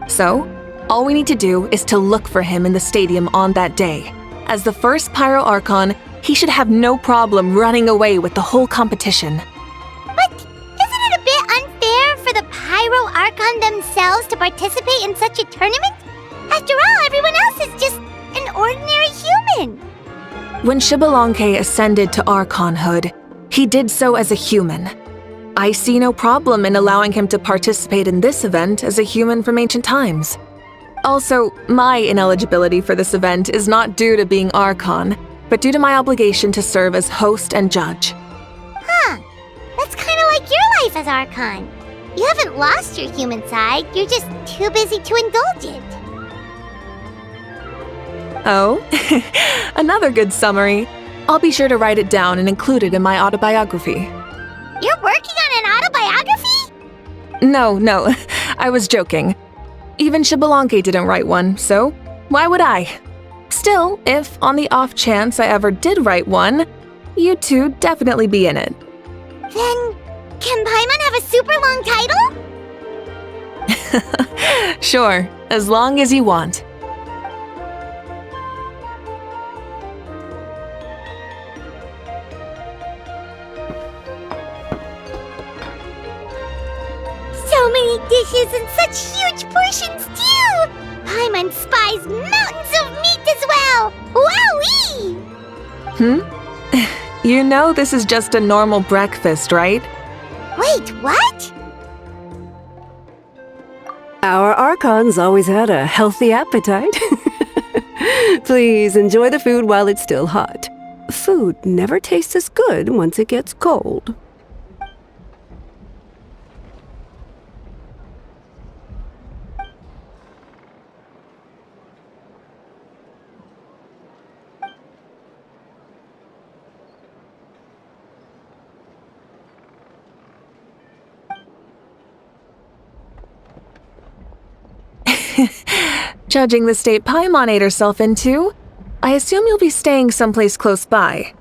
So, all we need to do is to look for him in the stadium on that day. As the first Pyro Archon, he should have no problem running away with the whole competition. But isn't it a bit unfair for the Pyro Archon themselves to participate in such a tournament? After all, everyone else is just an ordinary human. When Xbalanque ascended to Archonhood, he did so as a human. I see no problem in allowing him to participate in this event as a human from ancient times. Also, my ineligibility for this event is not due to being Archon, but due to my obligation to serve as host and judge. Huh. That's kind of like your life as Archon. You haven't lost your human side, you're just too busy to indulge it. Oh, another good summary. I'll be sure to write it down and include it in my autobiography. You're working on an autobiography? No, I was joking. Even Xbalanque didn't write one, so why would I? Still, if on the off chance I ever did write one, you two definitely be in it. Then, can Paimon have a super long title? Sure, as long as you want. So many dishes and such huge portions too! Paimon spies mountains of meat as well! Wowee! You know this is just a normal breakfast, right? Wait, what? Our Archons always had a healthy appetite. Please enjoy the food while it's still hot. Food never tastes as good once it gets cold. Judging the state Paimon ate herself into, I assume you'll be staying someplace close by.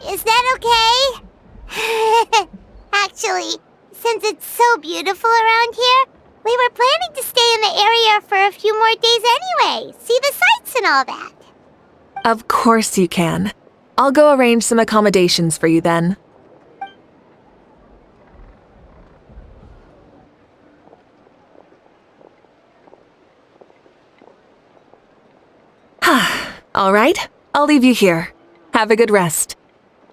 Is that okay? Actually, since it's so beautiful around here, we were planning to stay in the area for a few more days anyway, see the sights and all that. Of course you can. I'll go arrange some accommodations for you then. All right, I'll leave you here. Have a good rest.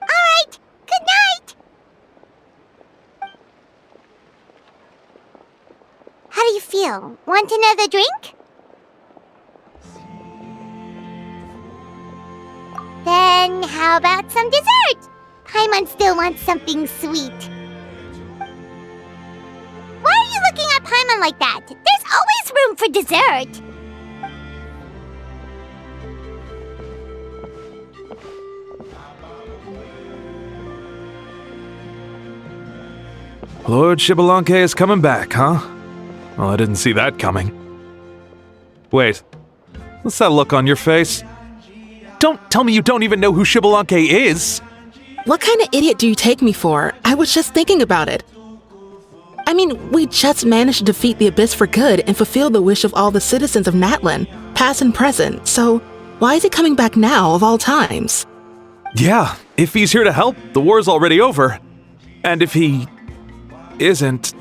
All right, good night. How do you feel? Want another drink? Then how about some dessert? Paimon still wants something sweet. Why are you looking at Paimon like that? There's always room for dessert. Lord Xbalanque is coming back, huh? Well, I didn't see that coming. Wait, what's that look on your face? Don't tell me you don't even know who Xbalanque is! What kind of idiot do you take me for? I was just thinking about it. I mean, we just managed to defeat the Abyss for good and fulfill the wish of all the citizens of Natlan, past and present, so why is he coming back now of all times? Yeah, if he's here to help, the war's already over. And if he isn't,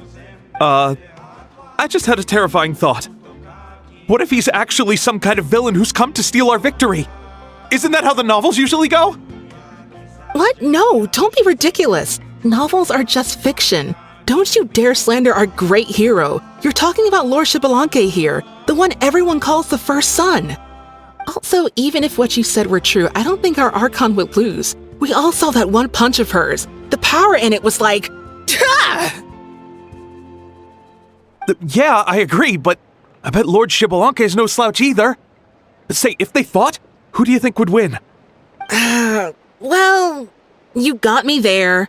I just had a terrifying thought. What if he's actually some kind of villain who's come to steal our victory? Isn't that how the novels usually go? What? No, don't be ridiculous. Novels are just fiction. Don't you dare slander our great hero. You're talking about Lord Xbalanque here, the one everyone calls the First Son. Also, even if what you said were true, I don't think our Archon would lose. We all saw that one punch of hers. The power in it was like... Yeah, I agree, but I bet Lord Xbalanque is no slouch either. Say, if they fought, who do you think would win? Well, you got me there.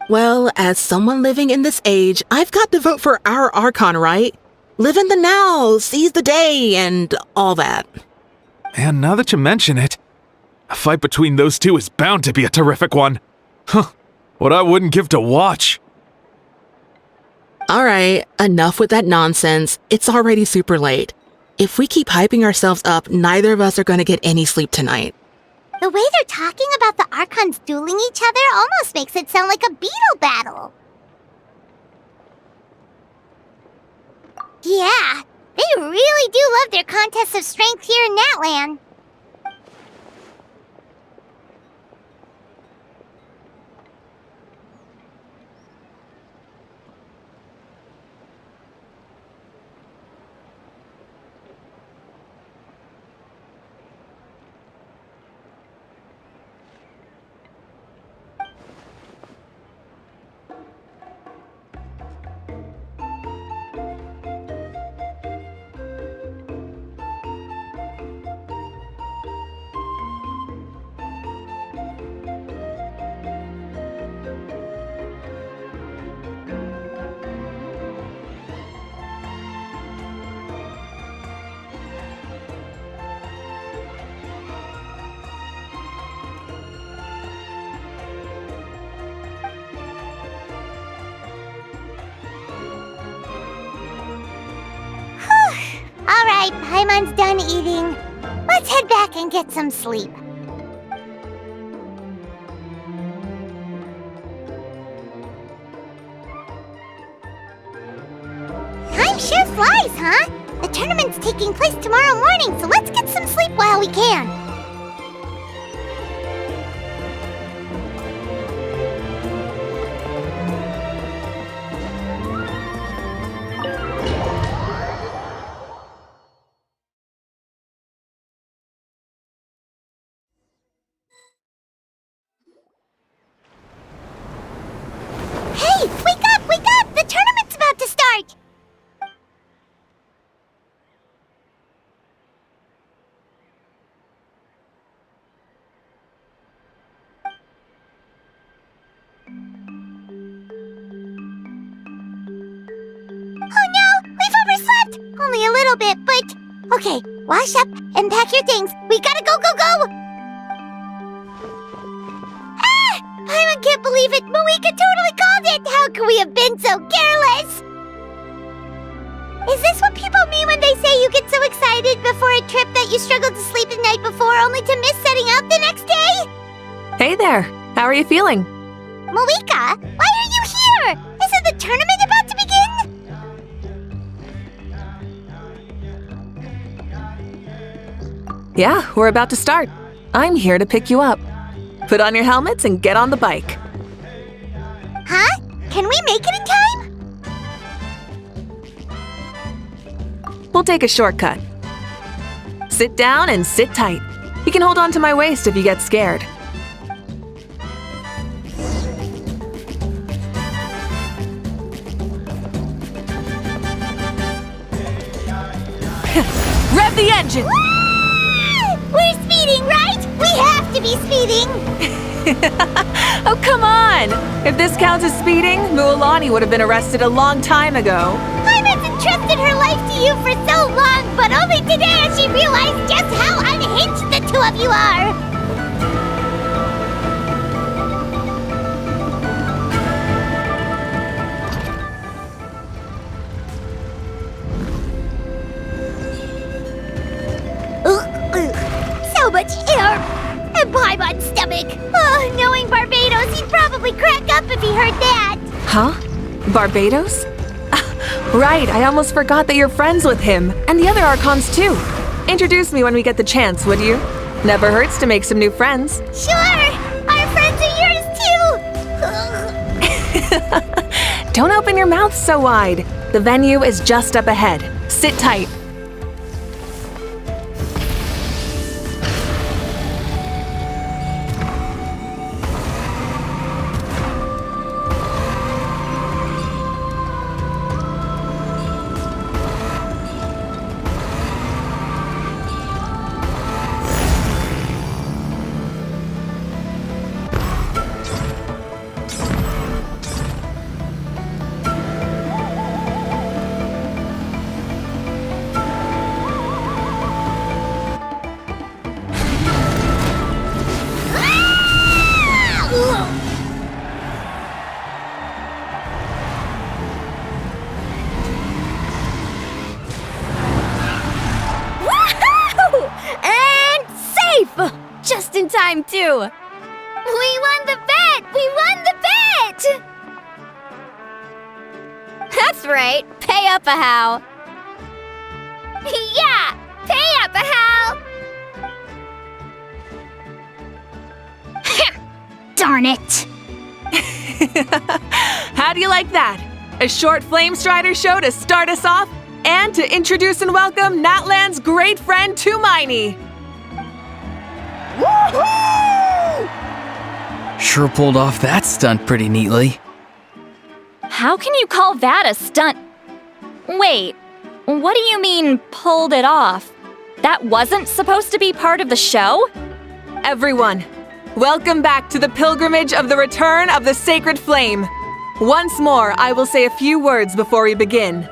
Well, as someone living in this age, I've got to vote for our Archon, right? Live in the now, seize the day, and all that. And now that you mention it, a fight between those two is bound to be a terrific one. Huh, what I wouldn't give to watch. Alright, enough with that nonsense. It's already super late. If we keep hyping ourselves up, neither of us are going to get any sleep tonight. The way they're talking about the Archons dueling each other almost makes it sound like a beetle battle. Yeah, they really do love their contests of strength here in Natlan. Alright, Paimon's done eating. Let's head back and get some sleep. Time sure flies, huh? The tournament's taking place tomorrow morning, so let's get some sleep while we can. Hey, wake up, wake up! The tournament's about to start! Oh no, we've overslept! Only a little bit, but... Okay, wash up and pack your things. We gotta go, go, go! I can't believe it! Mavuika totally called it! How could we have been so careless? Is this what people mean when they say you get so excited before a trip that you struggled to sleep the night before only to miss setting out the next day? Hey there! How are you feeling? Mavuika, why are you here? Isn't the tournament about to begin? Yeah, we're about to start. I'm here to pick you up. Put on your helmets and get on the bike. Huh? Can we make it in time? We'll take a shortcut. Sit down and sit tight. You can hold on to my waist if you get scared. Rev the engine! We're speeding, right? We have to be speeding! Oh, come on! If this counts as speeding, Mualani would have been arrested a long time ago. Paimon's entrusted her life to you for so long, but only today has she realized just how unhinged the two of you are! So much air! And Paimon's stomach! Oh, knowing Barbados, he'd probably crack up if he heard that! Huh? Barbados? Right, I almost forgot that you're friends with him. And the other Archons too. Introduce me when we get the chance, would you? Never hurts to make some new friends. Sure! Our friends are yours too! Don't open your mouth so wide. The venue is just up ahead. Sit tight. life! Just in time, too! We won the bet! We won the bet! That's right! Pay up a how! Yeah! Pay up a how! Darn it! How do you like that? A short Flamestrider show to start us off, and to introduce and welcome Natlan's great friend Tumaini. Sure pulled off that stunt pretty neatly. How can you call that a stunt? Wait, what do you mean, pulled it off? That wasn't supposed to be part of the show? Everyone, welcome back to the pilgrimage of the return of the sacred flame. Once more, I will say a few words before we begin.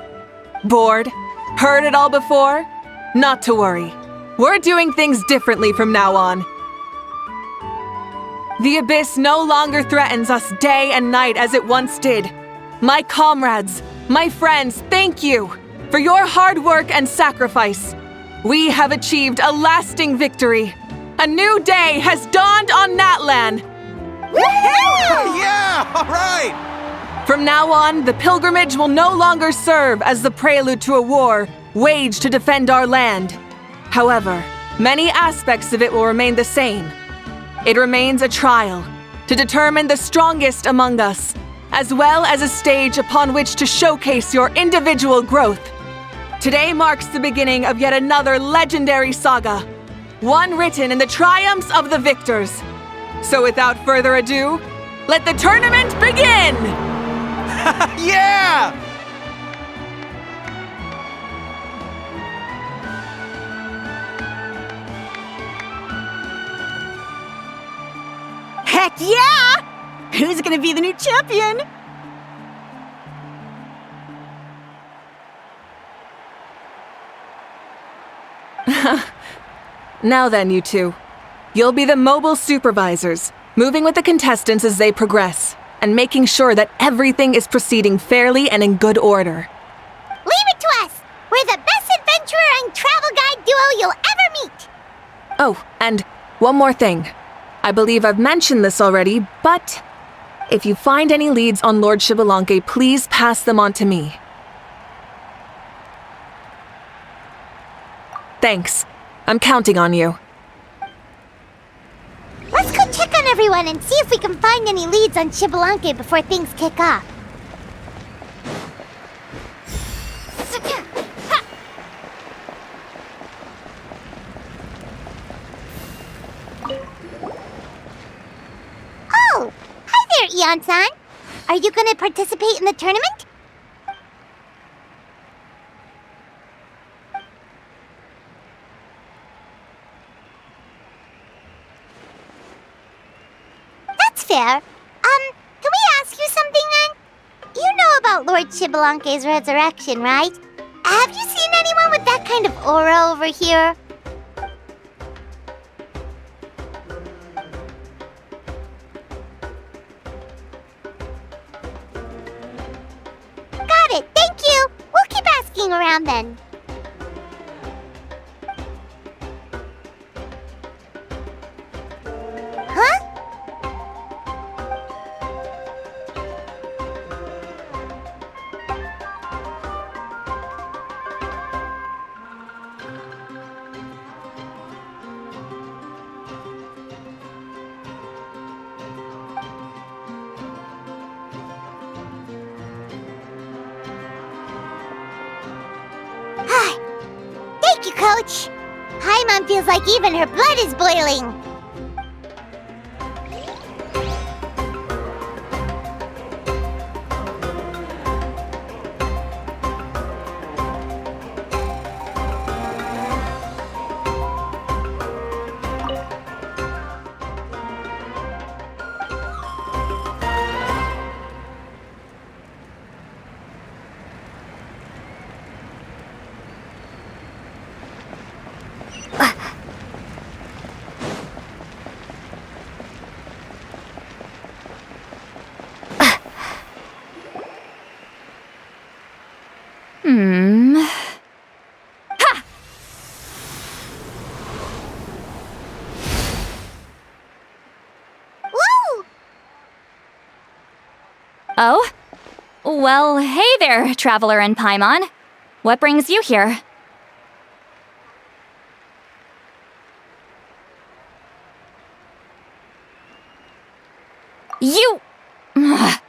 Bored? Heard it all before? Not to worry. We're doing things differently from now on. The abyss no longer threatens us day and night as it once did. My comrades, my friends, thank you for your hard work and sacrifice. We have achieved a lasting victory. A new day has dawned on Natlan. Yeah, all right! From now on, the pilgrimage will no longer serve as the prelude to a war waged to defend our land. However, many aspects of it will remain the same. It remains a trial to determine the strongest among us, as well as a stage upon which to showcase your individual growth. Today marks the beginning of yet another legendary saga, one written in the triumphs of the victors. So without further ado, let the tournament begin! Yeah! Heck yeah! Who's gonna be the new champion? Now then, you two. You'll be the mobile supervisors, moving with the contestants as they progress, and making sure that everything is proceeding fairly and in good order. Leave it to us! We're the best adventurer and travel guide duo you'll ever meet! Oh, and one more thing. I believe I've mentioned this already, but if you find any leads on Lord Xbalanque, please pass them on to me. Thanks. I'm counting on you. Let's go check on everyone and see if we can find any leads on Xbalanque before things kick off. Oh! Hi there, Eon-san! Are you gonna participate in the tournament? That's fair. Can we ask you something then? You know about Lord Xbalanque's resurrection, right? Have you seen anyone with that kind of aura over here? Got it, thank you! We'll keep asking around then. Huh? Thank you, Coach. Paimon feels like even her blood is boiling. Oh? Well, hey there, Traveler and Paimon. What brings you here? You... Ugh.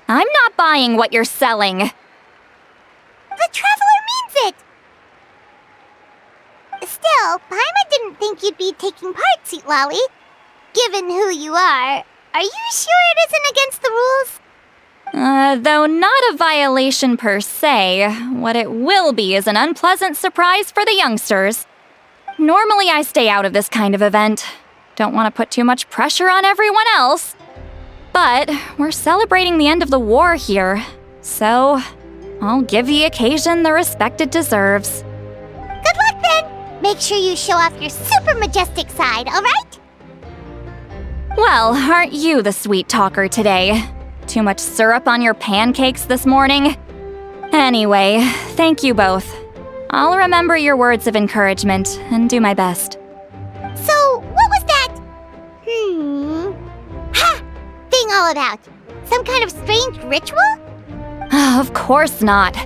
I'm not buying what you're selling. The Traveler means it! Still, Paimon didn't think you'd be taking part, Sweet Lolly. Given who you are you sure it isn't against the rules? Though not a violation per se, what it will be is an unpleasant surprise for the youngsters. Normally I stay out of this kind of event. Don't want to put too much pressure on everyone else. But we're celebrating the end of the war here, so I'll give the occasion the respect it deserves. Good luck then! Make sure you show off your super majestic side, alright? Well, aren't you the sweet talker today? Too much syrup on your pancakes this morning? Anyway, thank you both. I'll remember your words of encouragement and do my best. So, what was that? Ha! Thing all about? Some kind of strange ritual? Of course not.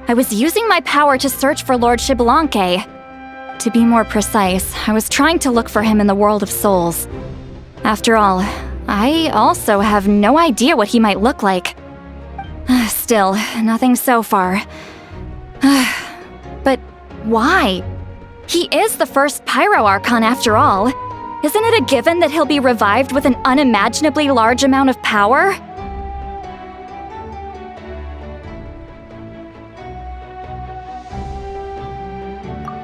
I was using my power to search for Lord Xbalanque. To be more precise, I was trying to look for him in the world of souls. After all, I also have no idea what he might look like. Still, nothing so far. But why? He is the first Pyro Archon after all. Isn't it a given that he'll be revived with an unimaginably large amount of power?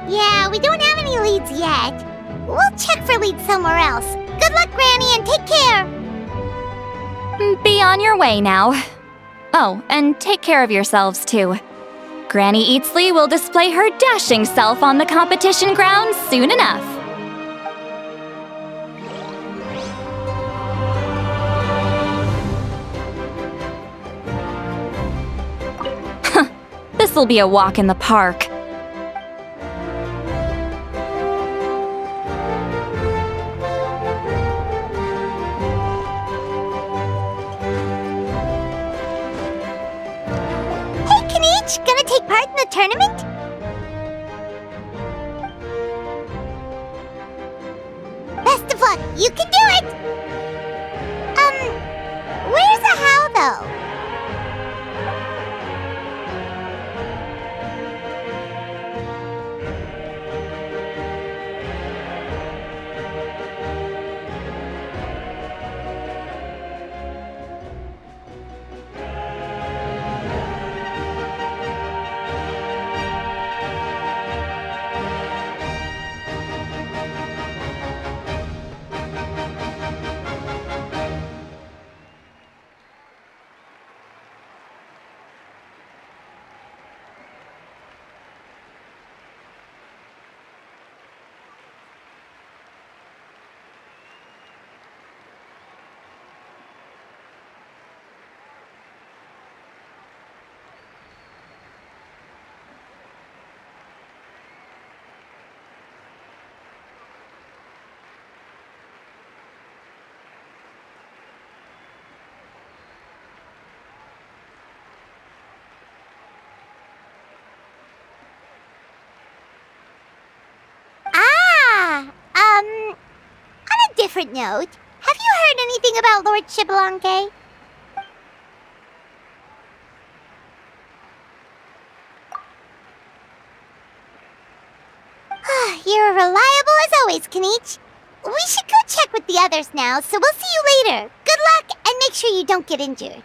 Yeah, we don't have any leads yet. We'll check for leads somewhere else. Good luck, Granny, and take care! Be on your way now. Oh, and take care of yourselves too. Granny Eatsley will display her dashing self on the competition grounds soon enough. This'll be a walk in the park. Gonna take part in the tournament? Best of luck, you can do it! Where's the how though? On a different note, have you heard anything about Lord Xbalanque? You're reliable as always, Kanichi. We should go check with the others now, so we'll see you later. Good luck, and make sure you don't get injured.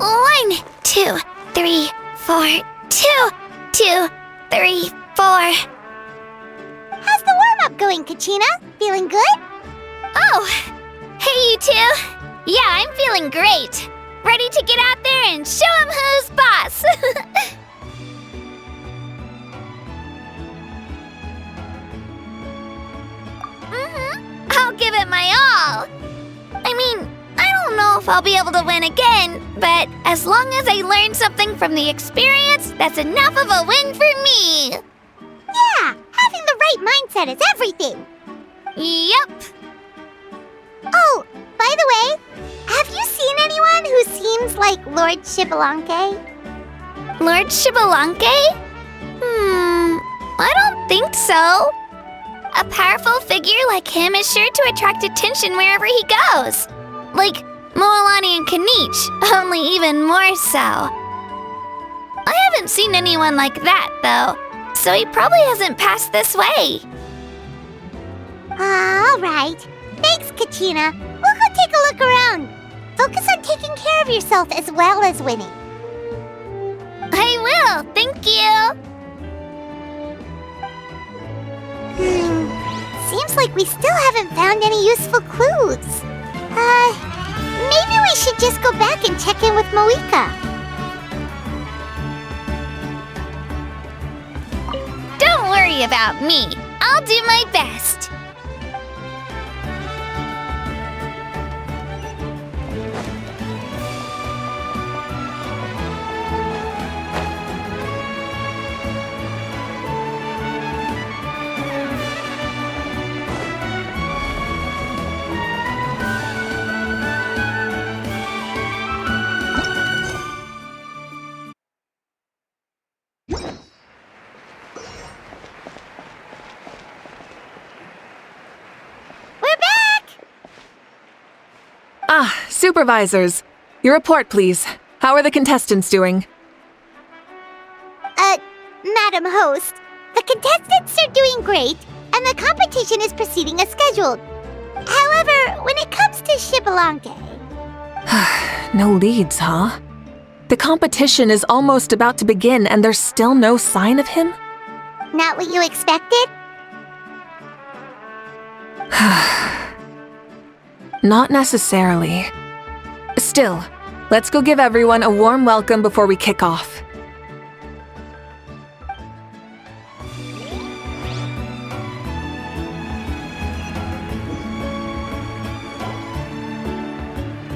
One, 2, 3, 4, 2, 2, 3, 4. How's the warm-up going, Kachina? Feeling good? Oh, hey you two. Yeah, I'm feeling great. Ready to get out there and show him who's boss. I'll give it my all. I mean, I don't know if I'll be able to win again, but as long as I learn something from the experience, that's enough of a win for me. Yeah, having the right mindset is everything. Yep. Oh, by the way, have you seen anyone who seems like Lord Shibalanke? Lord Shibalanke? I don't think so. A powerful figure like him is sure to attract attention wherever he goes. Like Moalani and Kanich, only even more so. I haven't seen anyone like that, though, so he probably hasn't passed this way. All right. Thanks, Kachina. We'll go take a look around. Focus on taking care of yourself as well as winning. I will, thank you. Seems like we still haven't found any useful clues. Maybe we should just go back and check in with Mavuika. Don't worry about me. I'll do my best. Supervisors, your report, please. How are the contestants doing? Madam Host, the contestants are doing great, and the competition is proceeding as scheduled. However, when it comes to Shibalanke... No leads, huh? The competition is almost about to begin, and there's still no sign of him? Not what you expected? Not necessarily. Still, let's go give everyone a warm welcome before we kick off.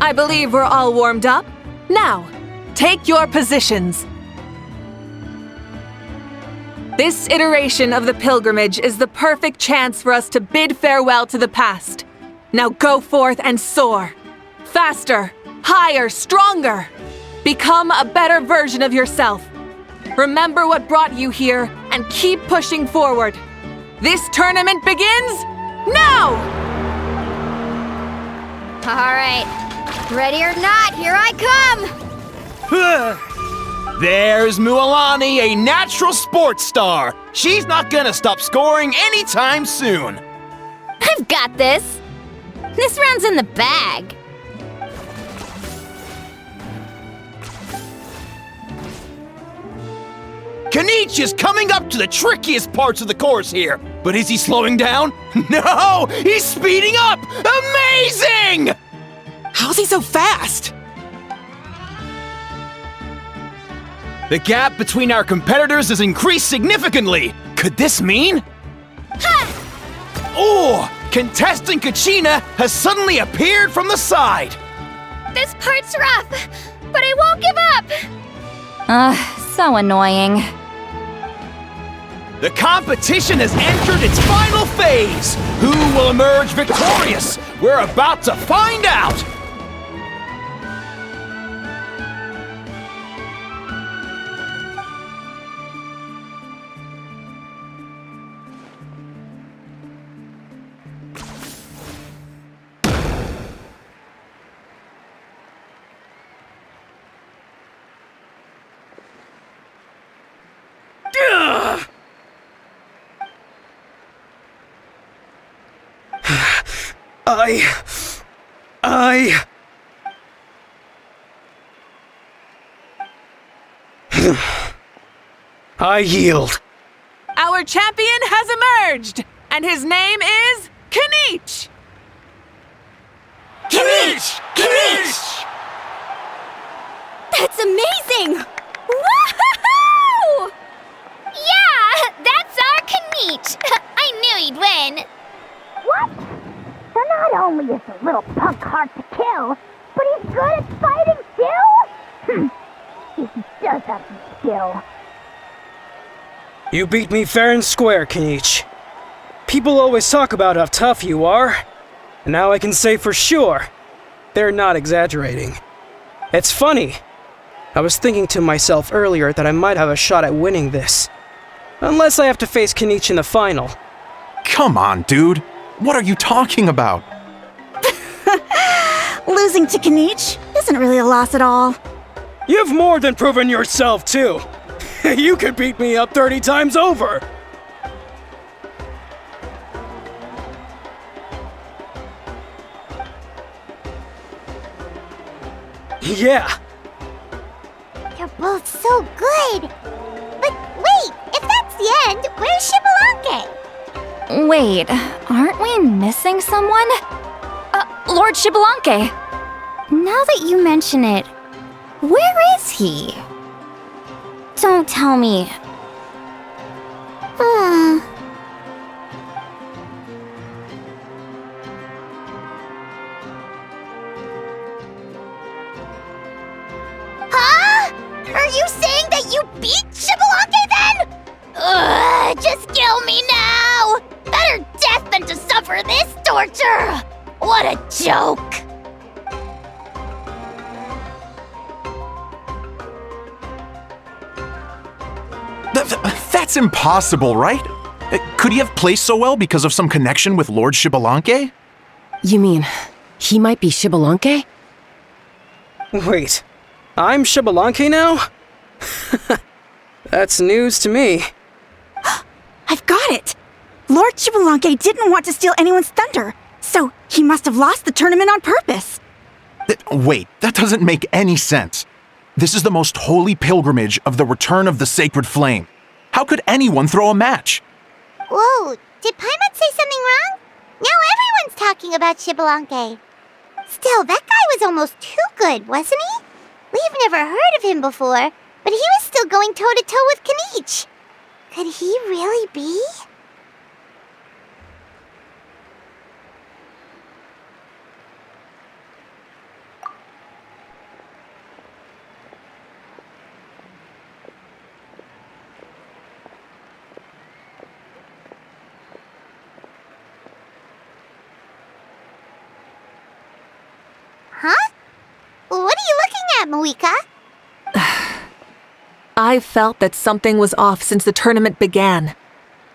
I believe we're all warmed up. Now, take your positions. This iteration of the pilgrimage is the perfect chance for us to bid farewell to the past. Now go forth and soar. Faster, higher, stronger. Become a better version of yourself. Remember what brought you here and keep pushing forward. This tournament begins now! All right. Ready or not, here I come! There's Moalani, a natural sports star. She's not gonna stop scoring anytime soon. I've got this. This round's in the bag. Kanich is coming up to the trickiest parts of the course here. But is he slowing down? No! He's speeding up! Amazing! How's he so fast? The gap between our competitors has increased significantly. Could this mean? Oh! Contestant Kachina has suddenly appeared from the side. This part's rough, but I won't give up. So annoying. The competition has entered its final phase. Who will emerge victorious? We're about to find out. I yield. Our champion has emerged, and his name is Kanich! Kanich! Not only is the little punk hard to kill, but he's good at fighting too? If he does have some skill. You beat me fair and square, Kenichi. People always talk about how tough you are, and now I can say for sure, they're not exaggerating. It's funny. I was thinking to myself earlier that I might have a shot at winning this. Unless I have to face Kenichi in the final. Come on, dude. What are you talking about? Losing to Kenichi isn't really a loss at all. You've more than proven yourself, too. You could beat me up 30 times over. Yeah. You're both so good. But wait, if that's the end, where's Xbalanque? Wait, aren't we missing someone? Lord Xbalanque. Now that you mention it, where is he? Don't tell me. Huh? Are you saying that you beat Xbalanque then? Ugh, just kill me now! Better death than to suffer this torture! What a joke! That's impossible, right? Could he have placed so well because of some connection with Lord Xbalanque? You mean, he might be Xbalanque? Wait, I'm Xbalanque now? That's news to me. I've got it! Lord Xbalanque didn't want to steal anyone's thunder, so he must have lost the tournament on purpose. Wait, that doesn't make any sense. This is the most holy pilgrimage of the return of the sacred flame. How could anyone throw a match? Whoa, did Paimon say something wrong? Now everyone's talking about Xbalanque. Still, that guy was almost too good, wasn't he? We've never heard of him before, but he was still going toe-to-toe with Kenichi. Could he really be? Huh? What are you looking at, Mavuika? I felt that something was off since the tournament began.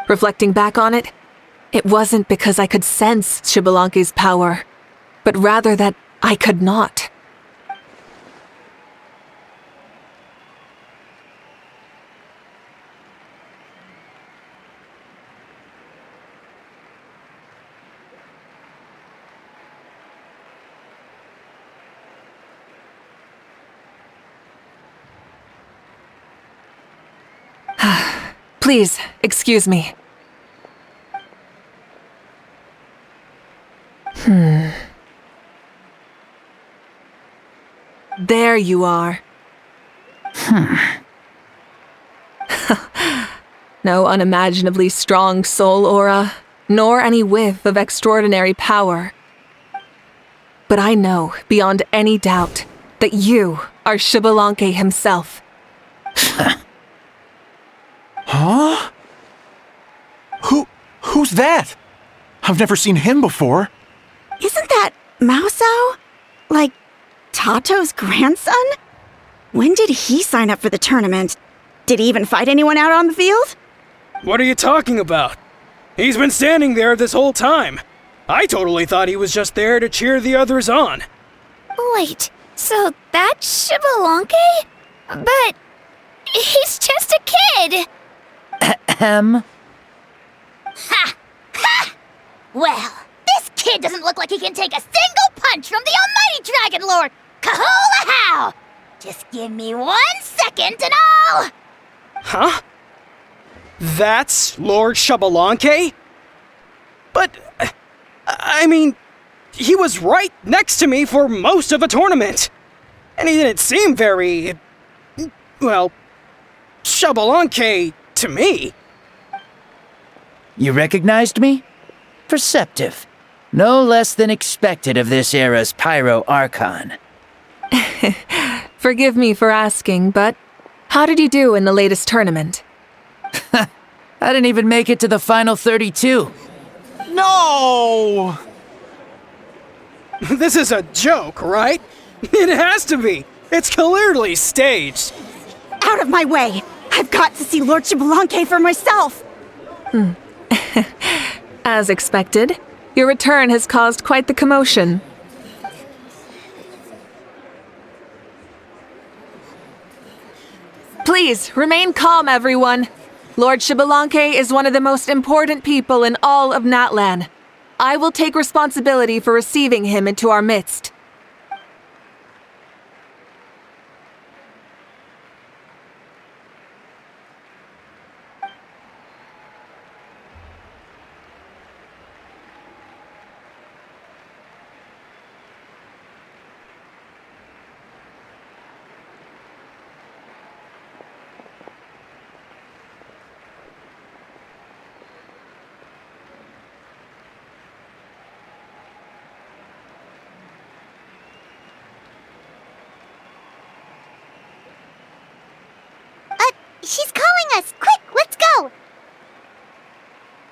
Reflecting back on it, it wasn't because I could sense Xbalanque's power, but rather that I could not. Please, excuse me. There you are. No unimaginably strong soul aura, nor any whiff of extraordinary power. But I know, beyond any doubt, that you are Xbalanque himself. Huh? Who's that? I've never seen him before. Isn't that Mausao? Like, Tato's grandson? When did he sign up for the tournament? Did he even fight anyone out on the field? What are you talking about? He's been standing there this whole time. I totally thought he was just there to cheer the others on. Wait, so that's Xbalanque? But he's just a kid. Ha! Ha! Well, this kid doesn't look like he can take a single punch from the almighty Dragon Lord! Kahola how! Just give me 1 second and I'll... Huh? That's Lord Xbalanque? But, I mean, he was right next to me for most of the tournament. And he didn't seem very... well, Xbalanque to me. You recognized me? Perceptive. No less than expected of this era's Pyro Archon. Forgive me for asking, but how did you do in the latest tournament? I didn't even make it to the final 32. No! This is a joke, right? It has to be. It's clearly staged. Out of my way! I've got to see Lord Xbalanque for myself! As expected, your return has caused quite the commotion. Please, remain calm, everyone. Lord Xbalanque is one of the most important people in all of Natlan. I will take responsibility for receiving him into our midst. She's calling us! Quick, let's go!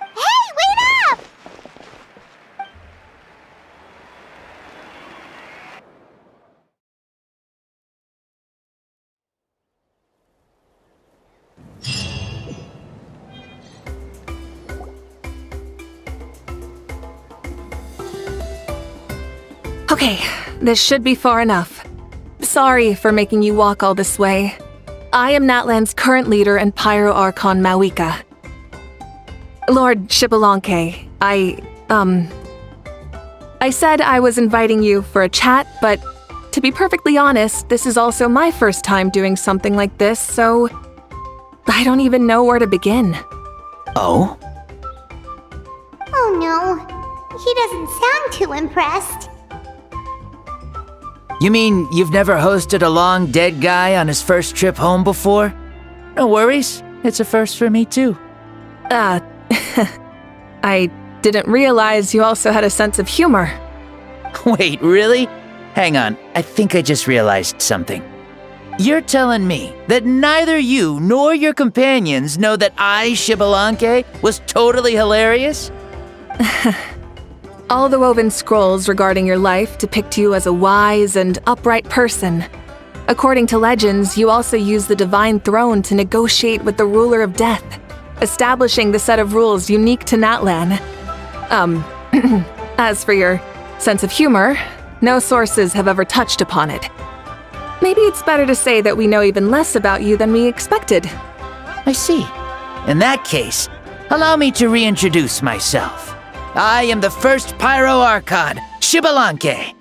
Hey, wait up! Okay, this should be far enough. Sorry for making you walk all this way. I am Natlan's current leader and Pyro Archon Mavuika. Lord Xbalanque, I said I was inviting you for a chat, but to be perfectly honest, this is also my first time doing something like this, so I don't even know where to begin. Oh? Oh no, he doesn't sound too impressed. You mean you've never hosted a long dead guy on his first trip home before? No worries, it's a first for me too. I didn't realize you also had a sense of humor. Wait, really? Hang on, I think I just realized something. You're telling me that neither you nor your companions know that I, Xbalanque, was totally hilarious? All the woven scrolls regarding your life depict you as a wise and upright person. According to legends, you also use the Divine Throne to negotiate with the Ruler of Death, establishing the set of rules unique to Natlan. As for your sense of humor, no sources have ever touched upon it. Maybe it's better to say that we know even less about you than we expected. I see. In that case, allow me to reintroduce myself. I am the first Pyro Archon, Xbalanque.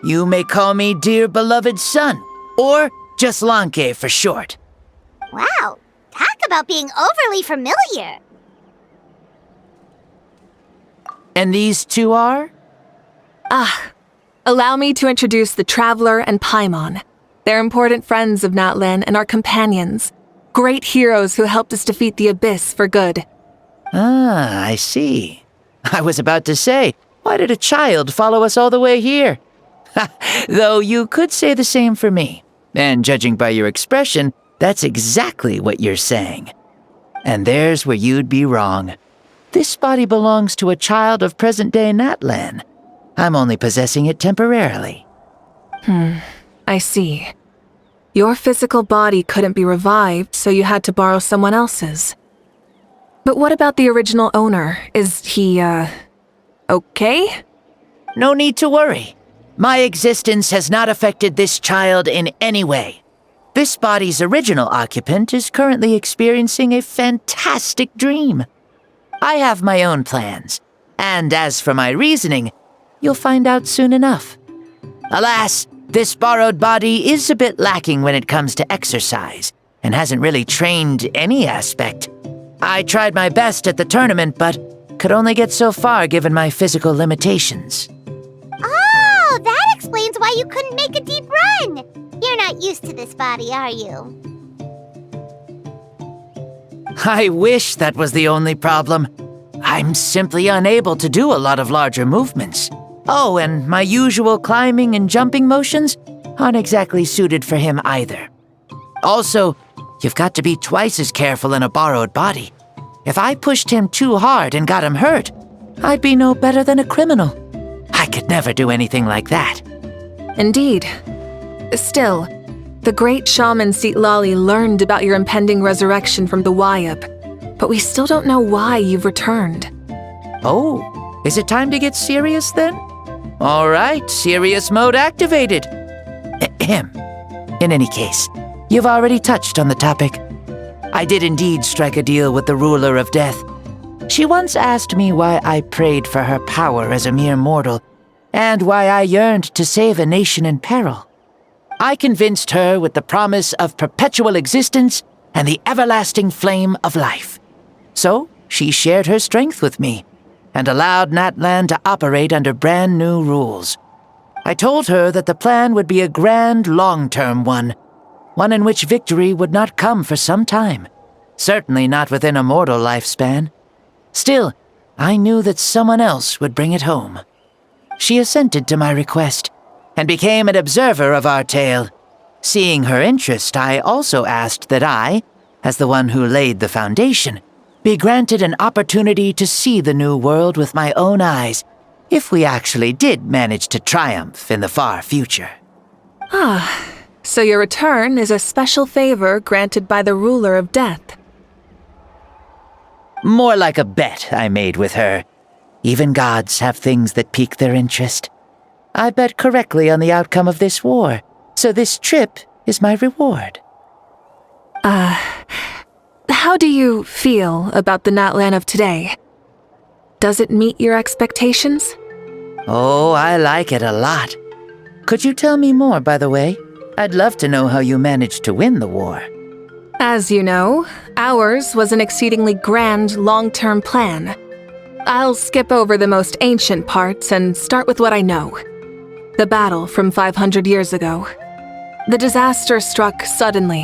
You may call me dear beloved son, or just Lanque for short. Wow, talk about being overly familiar. And these two are? Allow me to introduce the Traveler and Paimon. They're important friends of Natlan and our companions. Great heroes who helped us defeat the Abyss for good. Ah, I see. I was about to say, why did a child follow us all the way here? Though you could say the same for me. And judging by your expression, that's exactly what you're saying. And there's where you'd be wrong. This body belongs to a child of present-day Natlan. I'm only possessing it temporarily. I see. Your physical body couldn't be revived, so you had to borrow someone else's. But what about the original owner? Is he, okay? No need to worry. My existence has not affected this child in any way. This body's original occupant is currently experiencing a fantastic dream. I have my own plans, and as for my reasoning, you'll find out soon enough. Alas, this borrowed body is a bit lacking when it comes to exercise, and hasn't really trained any aspect. I tried my best at the tournament, but could only get so far given my physical limitations. Oh, that explains why you couldn't make a deep run. You're not used to this body, are you? I wish that was the only problem. I'm simply unable to do a lot of larger movements. Oh, and my usual climbing and jumping motions aren't exactly suited for him either. Also, you've got to be twice as careful in a borrowed body. If I pushed him too hard and got him hurt, I'd be no better than a criminal. I could never do anything like that. Indeed. Still, the great shaman Lali learned about your impending resurrection from the Wayab, but we still don't know why you've returned. Oh, is it time to get serious then? All right, serious mode activated. Ahem. In any case, you've already touched on the topic. I did indeed strike a deal with the ruler of death. She once asked me why I prayed for her power as a mere mortal, and why I yearned to save a nation in peril. I convinced her with the promise of perpetual existence and the everlasting flame of life. So she shared her strength with me, and allowed Natlan to operate under brand new rules. I told her that the plan would be a grand, long-term one in which victory would not come for some time, certainly not within a mortal lifespan. Still, I knew that someone else would bring it home. She assented to my request, and became an observer of our tale. Seeing her interest, I also asked that I, as the one who laid the foundation, be granted an opportunity to see the new world with my own eyes, if we actually did manage to triumph in the far future. Ah, so your return is a special favor granted by the ruler of death. More like a bet I made with her. Even gods have things that pique their interest. I bet correctly on the outcome of this war, so this trip is my reward. How do you feel about the Natlan of today? Does it meet your expectations? Oh, I like it a lot. Could you tell me more, by the way? I'd love to know how you managed to win the war. As you know, ours was an exceedingly grand, long-term plan. I'll skip over the most ancient parts and start with what I know. The battle from 500 years ago. The disaster struck suddenly,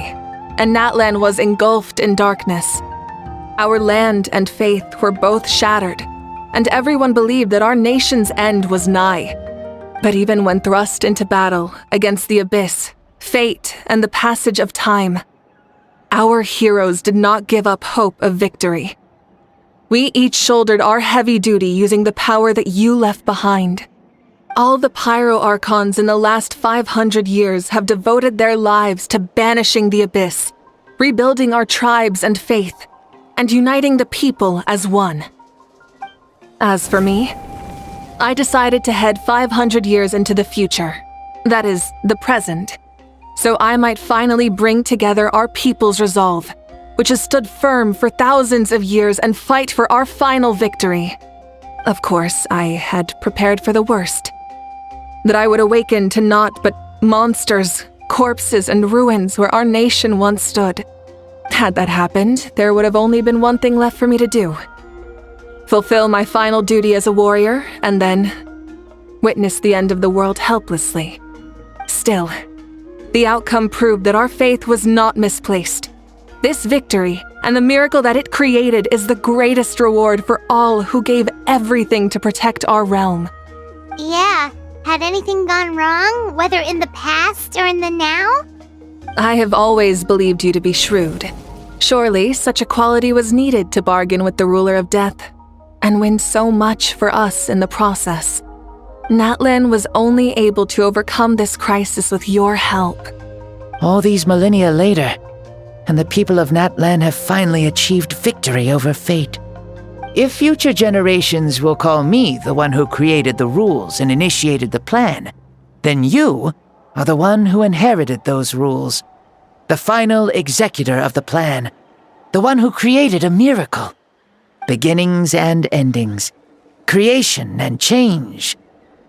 and Natlan was engulfed in darkness. Our land and faith were both shattered, and everyone believed that our nation's end was nigh. But even when thrust into battle against the abyss, fate, and the passage of time, our heroes did not give up hope of victory. We each shouldered our heavy duty using the power that you left behind. All the Pyro Archons in the last 500 years have devoted their lives to banishing the abyss, rebuilding our tribes and faith, and uniting the people as one. As for me, I decided to head 500 years into the future, that is, the present, so I might finally bring together our people's resolve, which has stood firm for thousands of years, and fight for our final victory. Of course, I had prepared for the worst. That I would awaken to naught but monsters, corpses, and ruins where our nation once stood. Had that happened, there would have only been one thing left for me to do. Fulfill my final duty as a warrior, and then witness the end of the world helplessly. Still, the outcome proved that our faith was not misplaced. This victory, and the miracle that it created, is the greatest reward for all who gave everything to protect our realm. Yeah. Had anything gone wrong, whether in the past or in the now? I have always believed you to be shrewd. Surely, such a quality was needed to bargain with the ruler of death, and win so much for us in the process. Natlan was only able to overcome this crisis with your help. All these millennia later, and the people of Natlan have finally achieved victory over fate. If future generations will call me the one who created the rules and initiated the plan, then you are the one who inherited those rules. The final executor of the plan. The one who created a miracle. Beginnings and endings. Creation and change.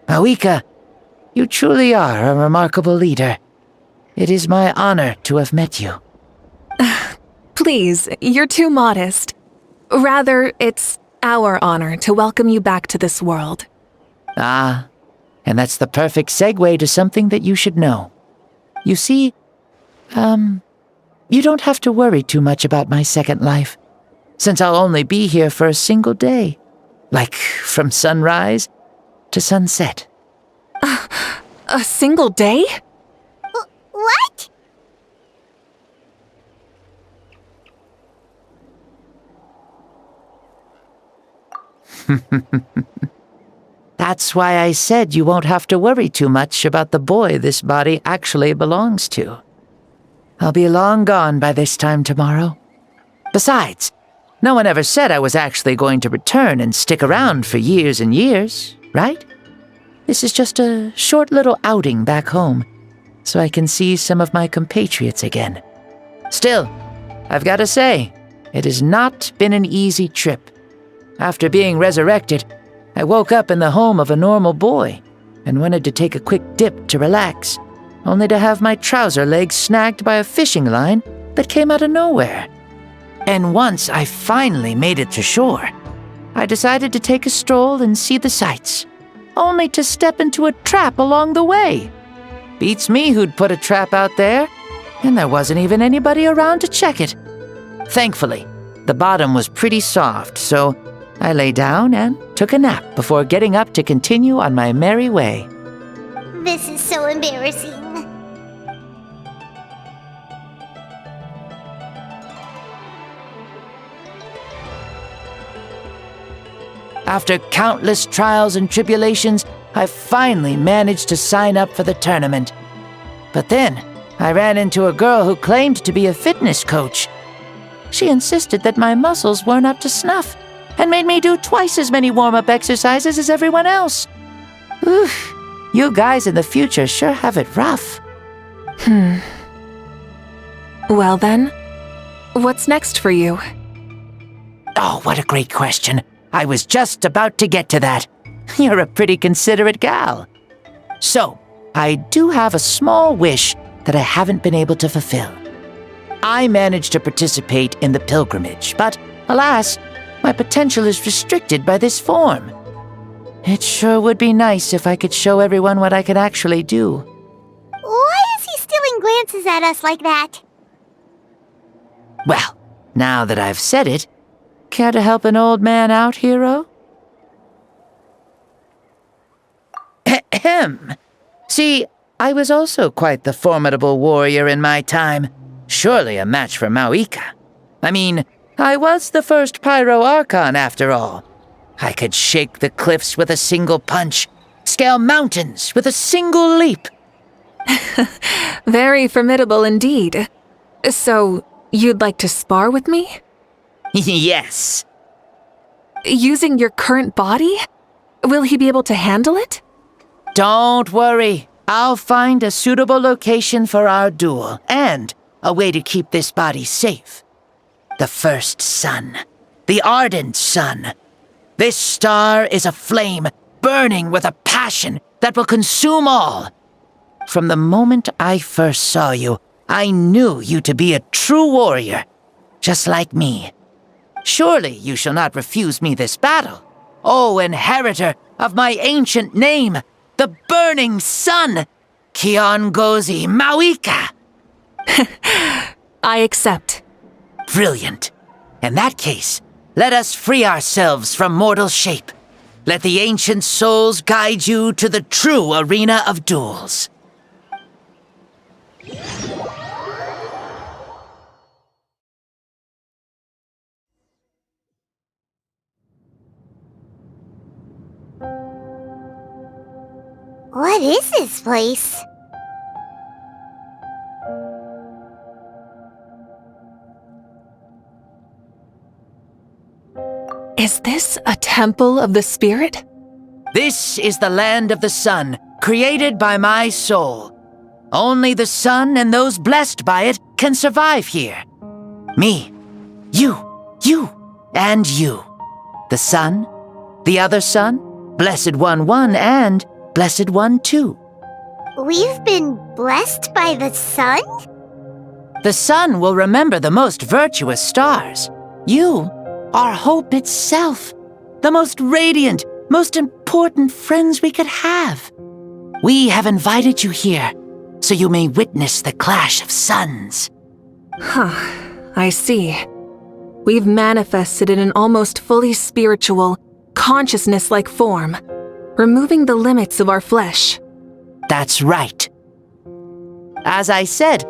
Mavuika, you truly are a remarkable leader. It is my honor to have met you. Please, you're too modest. Rather, it's our honor to welcome you back to this world. Ah, and that's the perfect segue to something that you should know. You see, you don't have to worry too much about my second life, since I'll only be here for a single day. Like from sunrise to sunset. A single day? What? That's why I said you won't have to worry too much about the boy this body actually belongs to. I'll be long gone by this time tomorrow. Besides, no one ever said I was actually going to return and stick around for years and years, right? This is just a short little outing back home, so I can see some of my compatriots again. Still, I've got to say, it has not been an easy trip. After being resurrected, I woke up in the home of a normal boy and wanted to take a quick dip to relax, only to have my trouser legs snagged by a fishing line that came out of nowhere. And once I finally made it to shore, I decided to take a stroll and see the sights, only to step into a trap along the way. Beats me who'd put a trap out there, and there wasn't even anybody around to check it. Thankfully, the bottom was pretty soft, so I lay down and took a nap before getting up to continue on my merry way. This is so embarrassing. After countless trials and tribulations, I finally managed to sign up for the tournament. But then, I ran into a girl who claimed to be a fitness coach. She insisted that my muscles weren't up to snuff, and made me do twice as many warm-up exercises as everyone else. Oof, you guys in the future sure have it rough. Well then, what's next for you? Oh, what a great question. I was just about to get to that. You're a pretty considerate gal. So, I do have a small wish that I haven't been able to fulfill. I managed to participate in the pilgrimage, but alas, my potential is restricted by this form. It sure would be nice if I could show everyone what I could actually do. Why is he stealing glances at us like that? Well, now that I've said it, care to help an old man out, hero? Ahem. See, I was also quite the formidable warrior in my time. Surely a match for Mavuika. I mean, I was the first Pyro Archon after all. I could shake the cliffs with a single punch, scale mountains with a single leap. Very formidable indeed. So, you'd like to spar with me? Yes. Using your current body? Will he be able to handle it? Don't worry. I'll find a suitable location for our duel, and a way to keep this body safe. The first sun. The ardent sun. This star is a flame, burning with a passion that will consume all. From the moment I first saw you, I knew you to be a true warrior, just like me. Surely you shall not refuse me this battle, O inheritor of my ancient name, the burning sun, Kiongozi Mavuika. I accept. Brilliant. In that case, let us free ourselves from mortal shape. Let the ancient souls guide you to the true arena of duels. What is this place? Is this a temple of the spirit? This is the land of the sun, created by my soul. Only the sun and those blessed by it can survive here. Me, you, and you. The sun, the other sun, Blessed One 1, and Blessed One 2. We've been blessed by the sun? The sun will remember the most virtuous stars. You are hope itself, the most radiant, most important friends we could have. We have invited you here, so you may witness the clash of suns. Huh, I see. We've manifested in an almost fully spiritual, consciousness-like form, removing the limits of our flesh. That's right. As I said,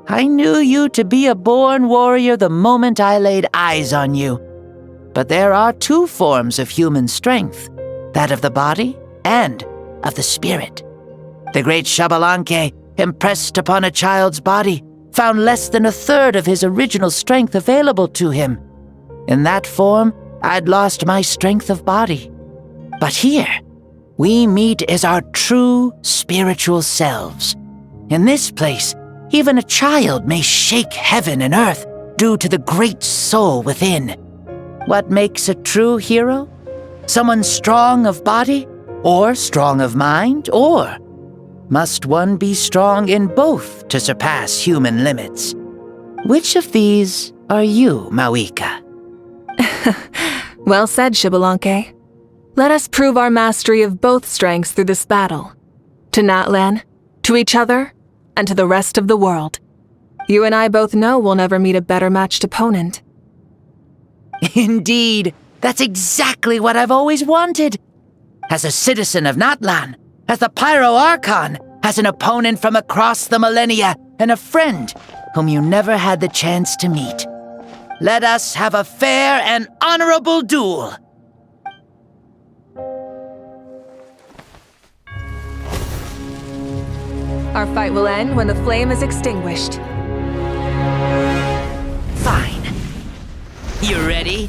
I knew you to be a born warrior the moment I laid eyes on you. But there are two forms of human strength, that of the body and of the spirit. The great Xbalanque, impressed upon a child's body, found less than a third of his original strength available to him. In that form, I'd lost my strength of body. But here, we meet as our true spiritual selves. In this place, even a child may shake heaven and earth due to the great soul within. What makes a true hero? Someone strong of body, or strong of mind, or must one be strong in both to surpass human limits? Which of these are you, Mavuika? Well said, Xbalanque. Let us prove our mastery of both strengths through this battle. To Natlan, to each other, and to the rest of the world. You and I both know we'll never meet a better matched opponent. Indeed, that's exactly what I've always wanted. As a citizen of Natlan, as the Pyro Archon, as an opponent from across the millennia, and a friend whom you never had the chance to meet. Let us have a fair and honorable duel. Our fight will end when the flame is extinguished. Fine. You ready?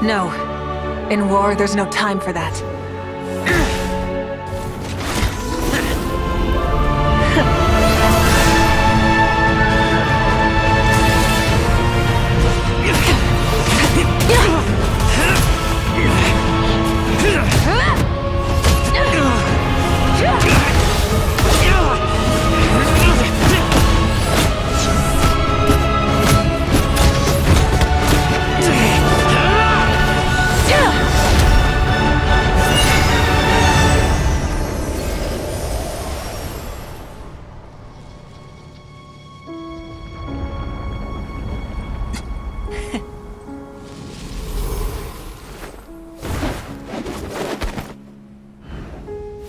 No. In war, there's no time for that.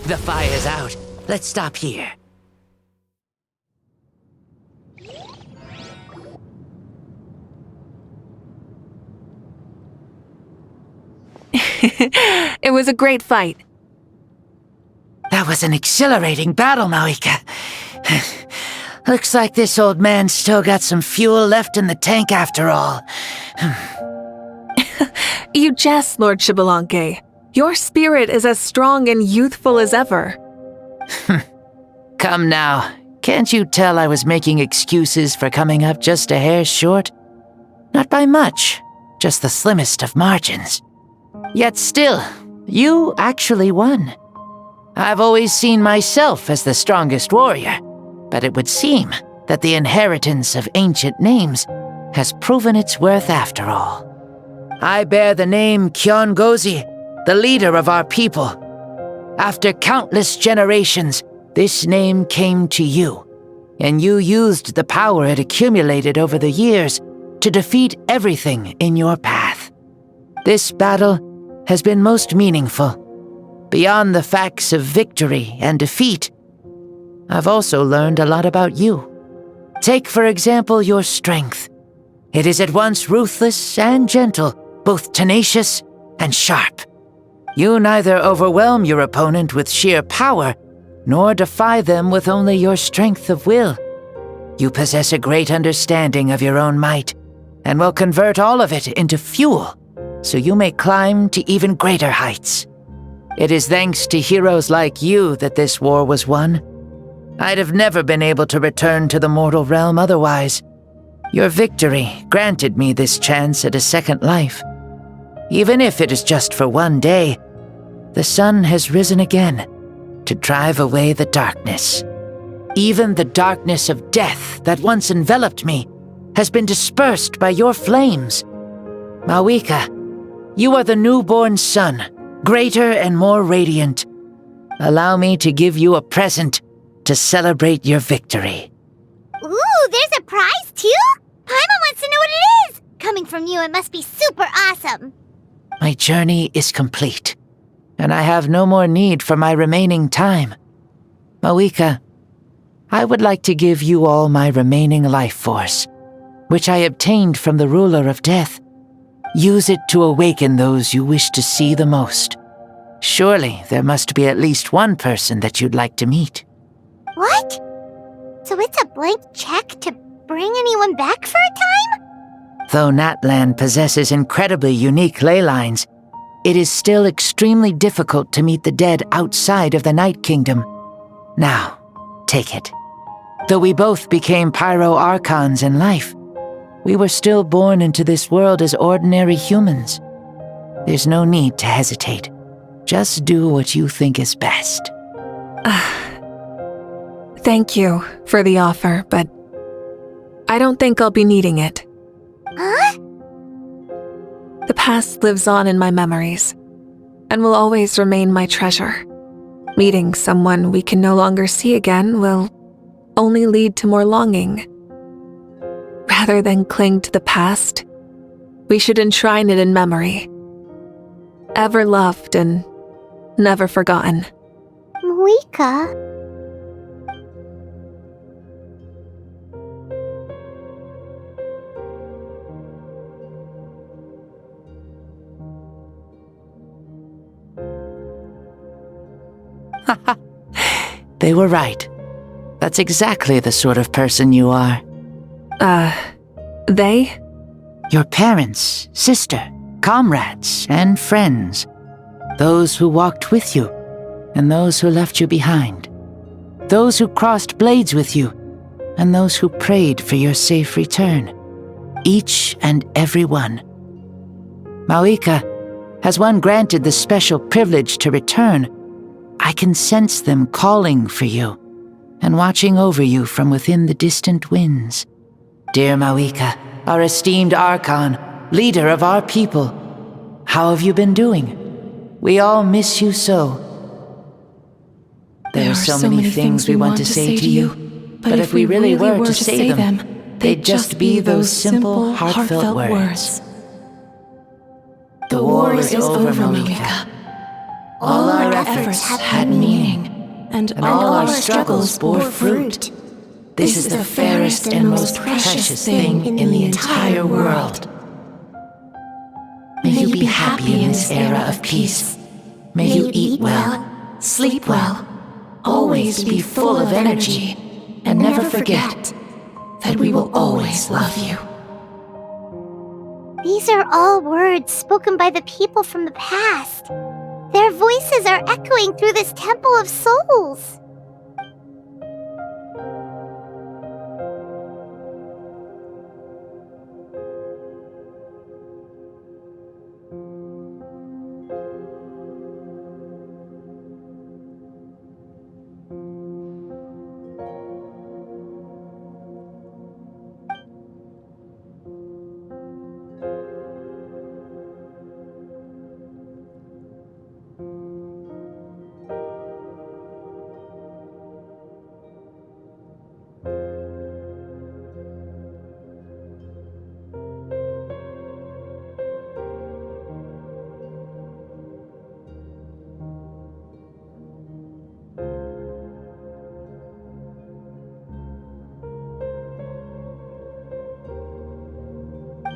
The fire's out. Let's stop here. It was a great fight. That was an exhilarating battle, Mavuika. Looks like this old man's still got some fuel left in the tank after all. You jest, Lord Xbalanque. Your spirit is as strong and youthful as ever. Come now. Can't you tell I was making excuses for coming up just a hair short? Not by much, just the slimmest of margins. Yet still, you actually won. I've always seen myself as the strongest warrior, but it would seem that the inheritance of ancient names has proven its worth after all. I bear the name Kyongozi, the leader of our people. After countless generations, this name came to you, and you used the power it accumulated over the years to defeat everything in your path. This battle has been most meaningful. Beyond the facts of victory and defeat, I've also learned a lot about you. Take, for example, your strength. It is at once ruthless and gentle, both tenacious and sharp. You neither overwhelm your opponent with sheer power, nor defy them with only your strength of will. You possess a great understanding of your own might, and will convert all of it into fuel, so you may climb to even greater heights. It is thanks to heroes like you that this war was won. I'd have never been able to return to the mortal realm otherwise. Your victory granted me this chance at a second life. Even if it is just for one day, the sun has risen again to drive away the darkness. Even the darkness of death that once enveloped me has been dispersed by your flames. Mavuika, you are the newborn sun, greater and more radiant. Allow me to give you a present to celebrate your victory. Ooh, there's a prize too? Paimon wants to know what it is! Coming from you, it must be super awesome. My journey is complete, and I have no more need for my remaining time. Mavuika, I would like to give you all my remaining life force, which I obtained from the ruler of death. Use it to awaken those you wish to see the most. Surely there must be at least one person that you'd like to meet. What? So it's a blank check to bring anyone back for a time? Though Natlan possesses incredibly unique ley lines, it is still extremely difficult to meet the dead outside of the Night Kingdom. Now, take it. Though we both became Pyro Archons in life, we were still born into this world as ordinary humans. There's no need to hesitate. Just do what you think is best. Thank you for the offer, but I don't think I'll be needing it. Huh? The past lives on in my memories, and will always remain my treasure. Meeting someone we can no longer see again will only lead to more longing. Rather than cling to the past, we should enshrine it in memory. Ever loved and never forgotten. Mavuika? They were right. That's exactly the sort of person you are. They? Your parents, sister, comrades, and friends. Those who walked with you, and those who left you behind. Those who crossed blades with you, and those who prayed for your safe return. Each and every one. Mavuika, has one granted the special privilege to return, I can sense them calling for you, and watching over you from within the distant winds. Dear Mavuika, our esteemed Archon, leader of our people, how have you been doing? We all miss you so. There are so many things we want to say to you, but if we really were to say them, they'd just be those simple, heartfelt words. The war is over, Mavuika. All our efforts had meaning, and all our struggles bore fruit. This is the fairest and most precious thing in the entire world. May you be happy in this era of peace. May you eat well, sleep well, always be full of energy, and never forget that we will always love you. These are all words spoken by the people from the past. Their voices are echoing through this Temple of Souls.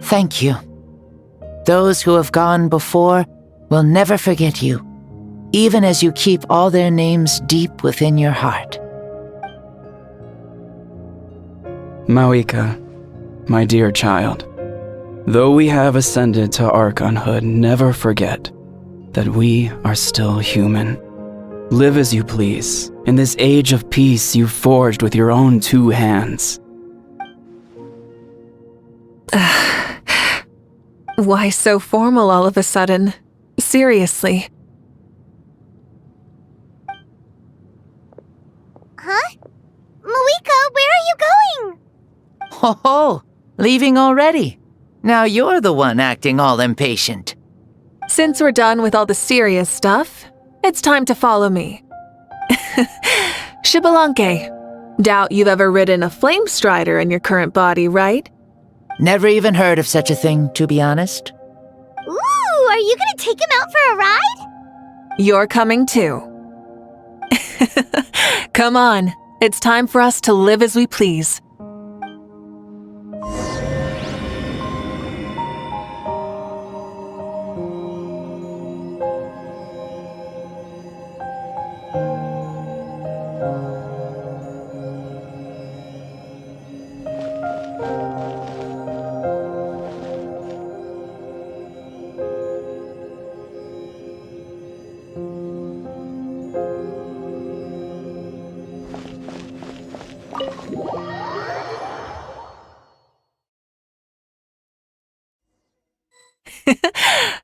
Thank you. Those who have gone before will never forget you, even as you keep all their names deep within your heart. Mavuika, my dear child, Though we have ascended to Archonhood, never forget that we are still human. Live as you please, in this age of peace you forged with your own 2 hands. Why so formal all of a sudden? Seriously. Huh? Mavuika, where are you going? Ho ho! Leaving already? Now you're the one acting all impatient. Since we're done with all the serious stuff, it's time to follow me. Xbalanque, doubt you've ever ridden a flame strider in your current body, right? Never even heard of such a thing, to be honest. Ooh, are you gonna take him out for a ride? You're coming too. Come on, it's time for us to live as we please.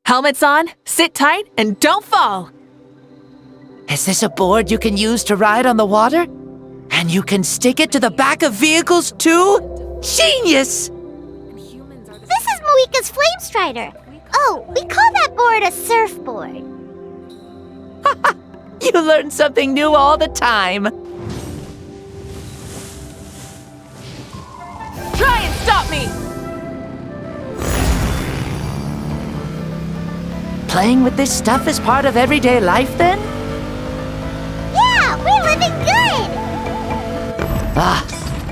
Helmets on, sit tight, and don't fall! Is this a board you can use to ride on the water? And you can stick it to the back of vehicles too? Genius! This is Mavuika's flame strider. Oh, we call that board a surfboard. You learn something new all the time. Try and stop me! Playing with this stuff is part of everyday life, then? Yeah, we're living good!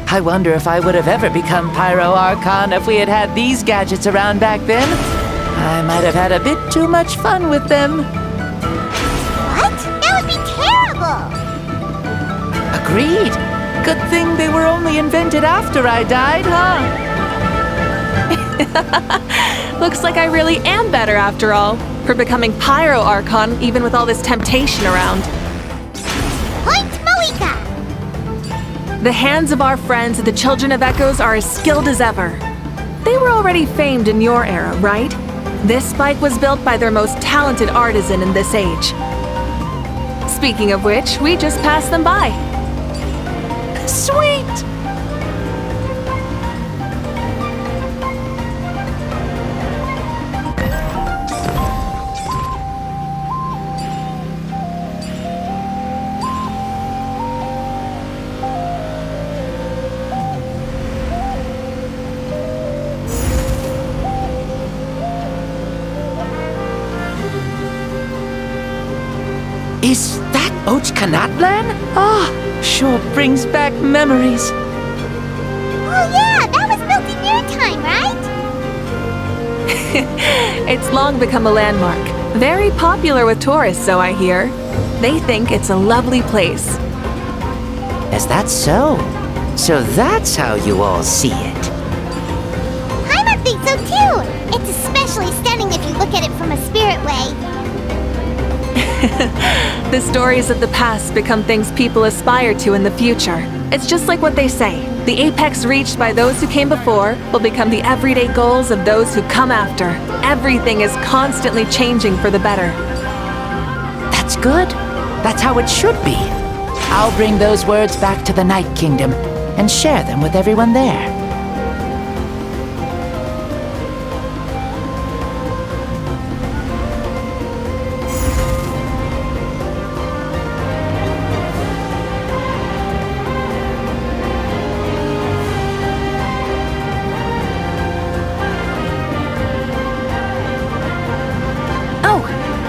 I wonder if I would have ever become Pyro Archon if we had had these gadgets around back then. I might have had a bit too much fun with them. What? That would be terrible! Agreed. Good thing they were only invented after I died, huh? Looks like I really am better after all, for becoming Pyro Archon even with all this temptation around. Point Mavuika! The hands of our friends at the Children of Echoes are as skilled as ever. They were already famed in your era, right? This bike was built by their most talented artisan in this age. Speaking of which, we just passed them by. Sweet! Is that Ochkanatlan? Sure brings back memories. Oh yeah, that was built in your time, right? It's long become a landmark. Very popular with tourists, so I hear. They think it's a lovely place. Is that so? So that's how you all see it. Paimon thinks so too! It's especially stunning if you look at it from a spirit way. The stories of the past become things people aspire to in the future. It's just like what they say. The apex reached by those who came before will become the everyday goals of those who come after. Everything is constantly changing for the better. That's good. That's how it should be. I'll bring those words back to the Night Kingdom and share them with everyone there.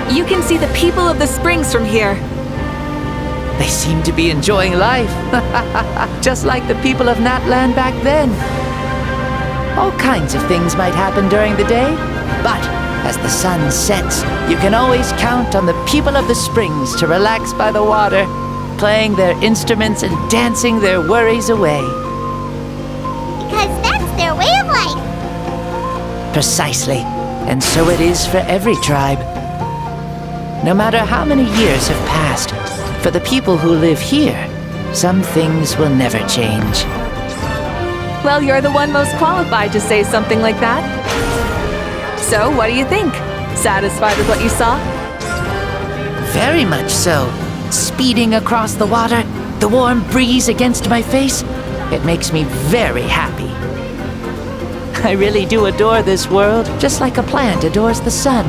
You can see the people of the springs from here. They seem to be enjoying life, just like the people of Natlan back then. All kinds of things might happen during the day, but as the sun sets, you can always count on the people of the springs to relax by the water, playing their instruments and dancing their worries away. Because that's their way of life. Precisely. And so it is for every tribe. No matter how many years have passed, for the people who live here, some things will never change. Well, you're the one most qualified to say something like that. So, what do you think? Satisfied with what you saw? Very much so. Speeding across the water, the warm breeze against my face, it makes me very happy. I really do adore this world, just like a plant adores the sun.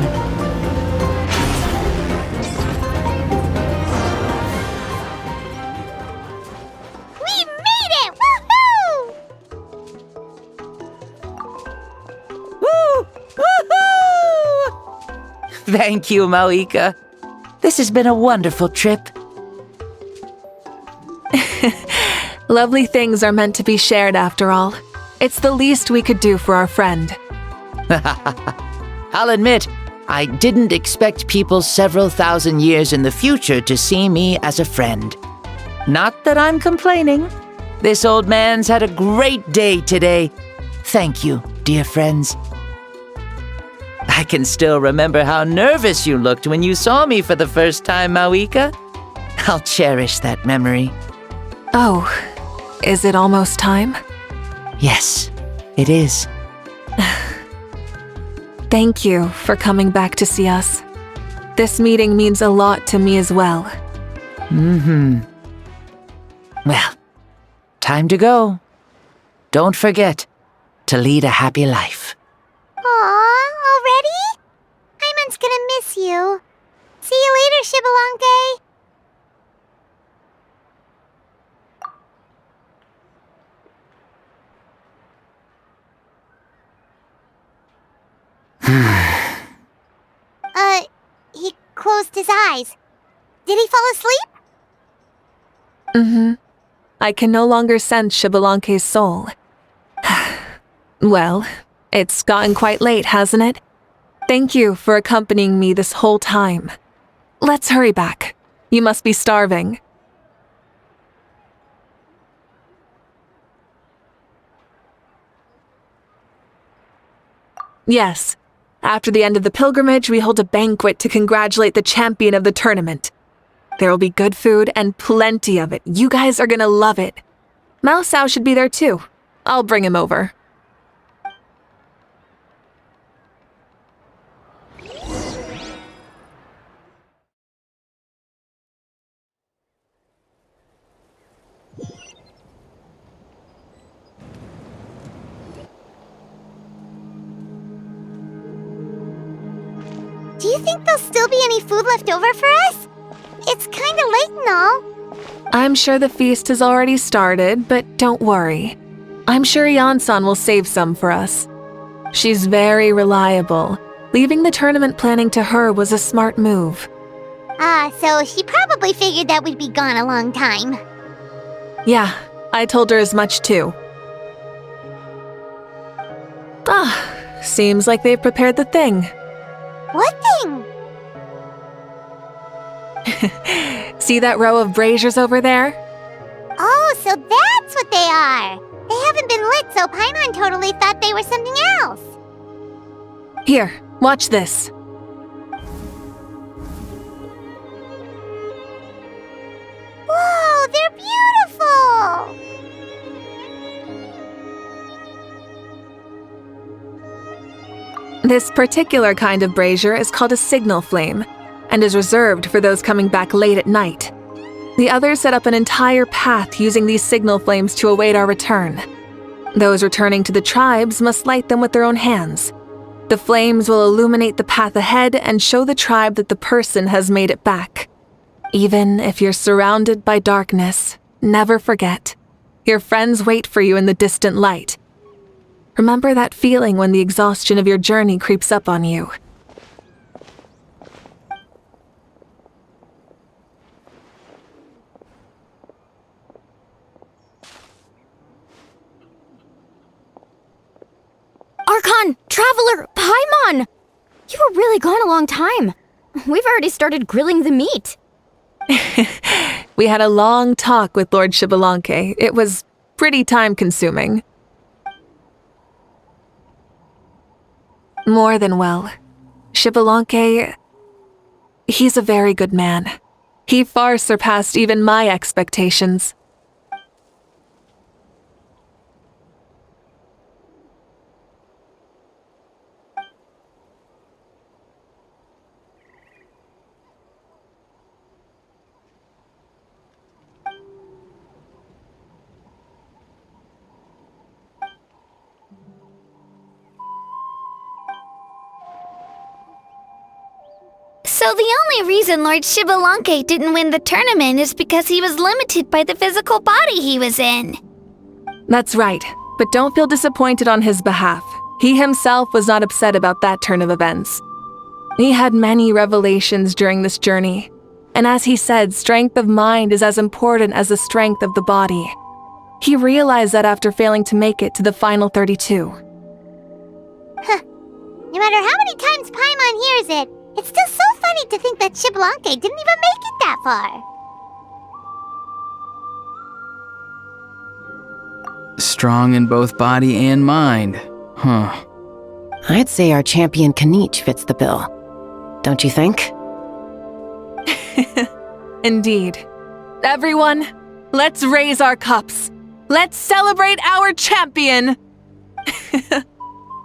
We made it! Woohoo! Woo! Woohoo! Thank you, Mavuika. This has been a wonderful trip. Lovely things are meant to be shared after all. It's the least we could do for our friend. I'll admit, I didn't expect people several thousand years in the future to see me as a friend. Not that I'm complaining. This old man's had a great day today. Thank you, dear friends. I can still remember how nervous you looked when you saw me for the first time, Mavuika. I'll cherish that memory. Oh, is it almost time? Yes, it is. Thank you for coming back to see us. This meeting means a lot to me as well. Well, time to go. Don't forget to lead a happy life. Aw, already? Paimon's gonna miss you. See you later, Shibalonke. He closed his eyes. Did he fall asleep? I can no longer sense Shibalonke's soul. Well, it's gotten quite late, hasn't it? Thank you for accompanying me this whole time. Let's hurry back. You must be starving. Yes. After the end of the pilgrimage, we hold a banquet to congratulate the champion of the tournament. There will be good food and plenty of it. You guys are gonna love it. Mausau should be there too. I'll bring him over. Do you think there'll still be any food left over for us? It's kinda late and all. I'm sure the feast has already started, but don't worry. I'm sure Yansan will save some for us. She's very reliable. Leaving the tournament planning to her was a smart move. So she probably figured that we'd be gone a long time. Yeah, I told her as much too. Seems like they've prepared the thing. What thing? See that row of braziers over there? Oh, so that's what they are. They haven't been lit, so Paimon totally thought they were something else. Here, watch this. Whoa, they're beautiful! This particular kind of brazier is called a signal flame, and is reserved for those coming back late at night. The others set up an entire path using these signal flames to await our return. Those returning to the tribes must light them with their own hands. The flames will illuminate the path ahead and show the tribe that the person has made it back. Even if you're surrounded by darkness, never forget. Your friends wait for you in the distant light. Remember that feeling when the exhaustion of your journey creeps up on you. Archon! Traveler! Paimon! You were really gone a long time. We've already started grilling the meat. We had a long talk with Lord Shibalonke. It was pretty time-consuming. More than well. Xbalanque, he's a very good man. He far surpassed even my expectations. So the only reason Lord Xbalanque didn't win the tournament is because he was limited by the physical body he was in. That's right, but don't feel disappointed on his behalf. He himself was not upset about that turn of events. He had many revelations during this journey, and as he said, strength of mind is as important as the strength of the body. He realized that after failing to make it to the final 32. Huh. No matter how many times Paimon hears it, it's still so funny to think that Xbalanque didn't even make it that far. Strong in both body and mind. Huh. I'd say our champion Kanich fits the bill. Don't you think? Indeed. Everyone, let's raise our cups. Let's celebrate our champion!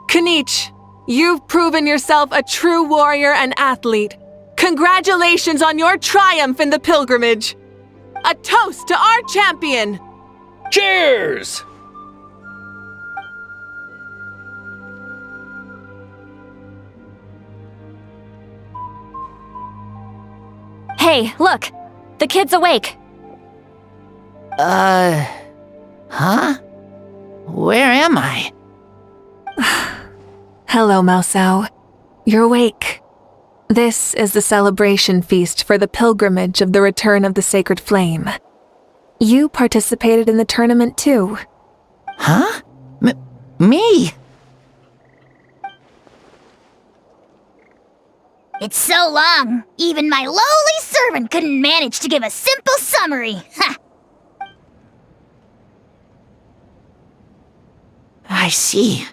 Kanich, you've proven yourself a true warrior and athlete. Congratulations on your triumph in the pilgrimage. A toast to our champion! Cheers! Hey, look! The kid's awake! Huh? Where am I? Hello, Mausau. You're awake. This is the celebration feast for the pilgrimage of the return of the Sacred Flame. You participated in the tournament too. Huh? Me? It's so long, even my lowly servant couldn't manage to give a simple summary. Ha! I see.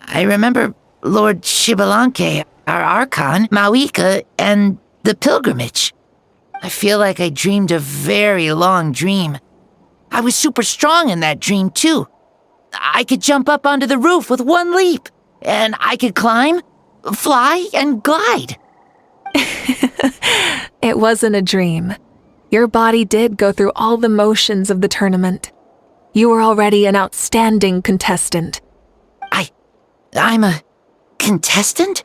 I remember Lord Xbalanque, our Archon, Mavuika, and the pilgrimage. I feel like I dreamed a very long dream. I was super strong in that dream, too. I could jump up onto the roof with one leap, and I could climb, fly, and glide. It wasn't a dream. Your body did go through all the motions of the tournament. You were already an outstanding contestant. I'm a contestant?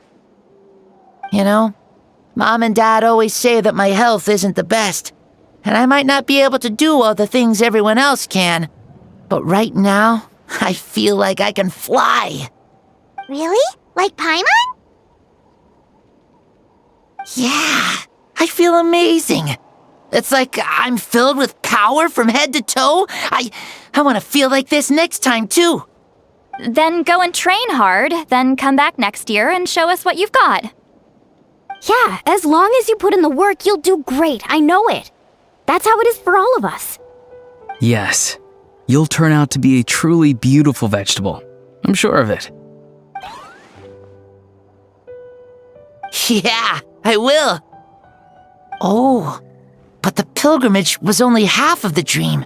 You know, Mom and Dad always say that my health isn't the best, and I might not be able to do all the things everyone else can. But right now, I feel like I can fly. Really? Like Paimon? Yeah, I feel amazing. It's like I'm filled with power from head to toe. I want to feel like this next time, too. Then go and train hard, then come back next year and show us what you've got. Yeah, as long as you put in the work, you'll do great. I know it. That's how it is for all of us. Yes. You'll turn out to be a truly beautiful vegetable. I'm sure of it. Yeah, I will. Oh, but the pilgrimage was only half of the dream.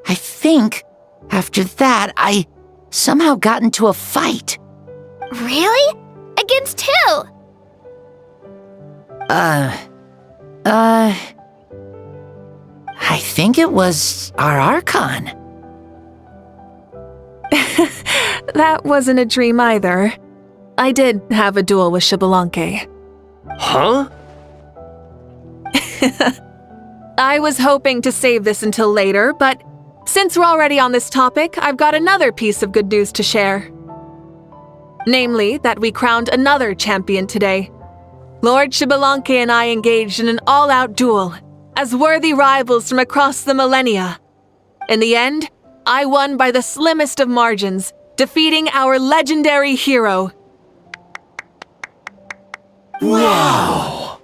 I think after that, I somehow got into a fight. Really? Against who? I think it was our Archon. That wasn't a dream either. I did have a duel with Xbalanque. Huh? I was hoping to save this until later, but since we're already on this topic, I've got another piece of good news to share. Namely, that we crowned another champion today. Lord Xbalanque and I engaged in an all-out duel, as worthy rivals from across the millennia. In the end, I won by the slimmest of margins, defeating our legendary hero. Wow!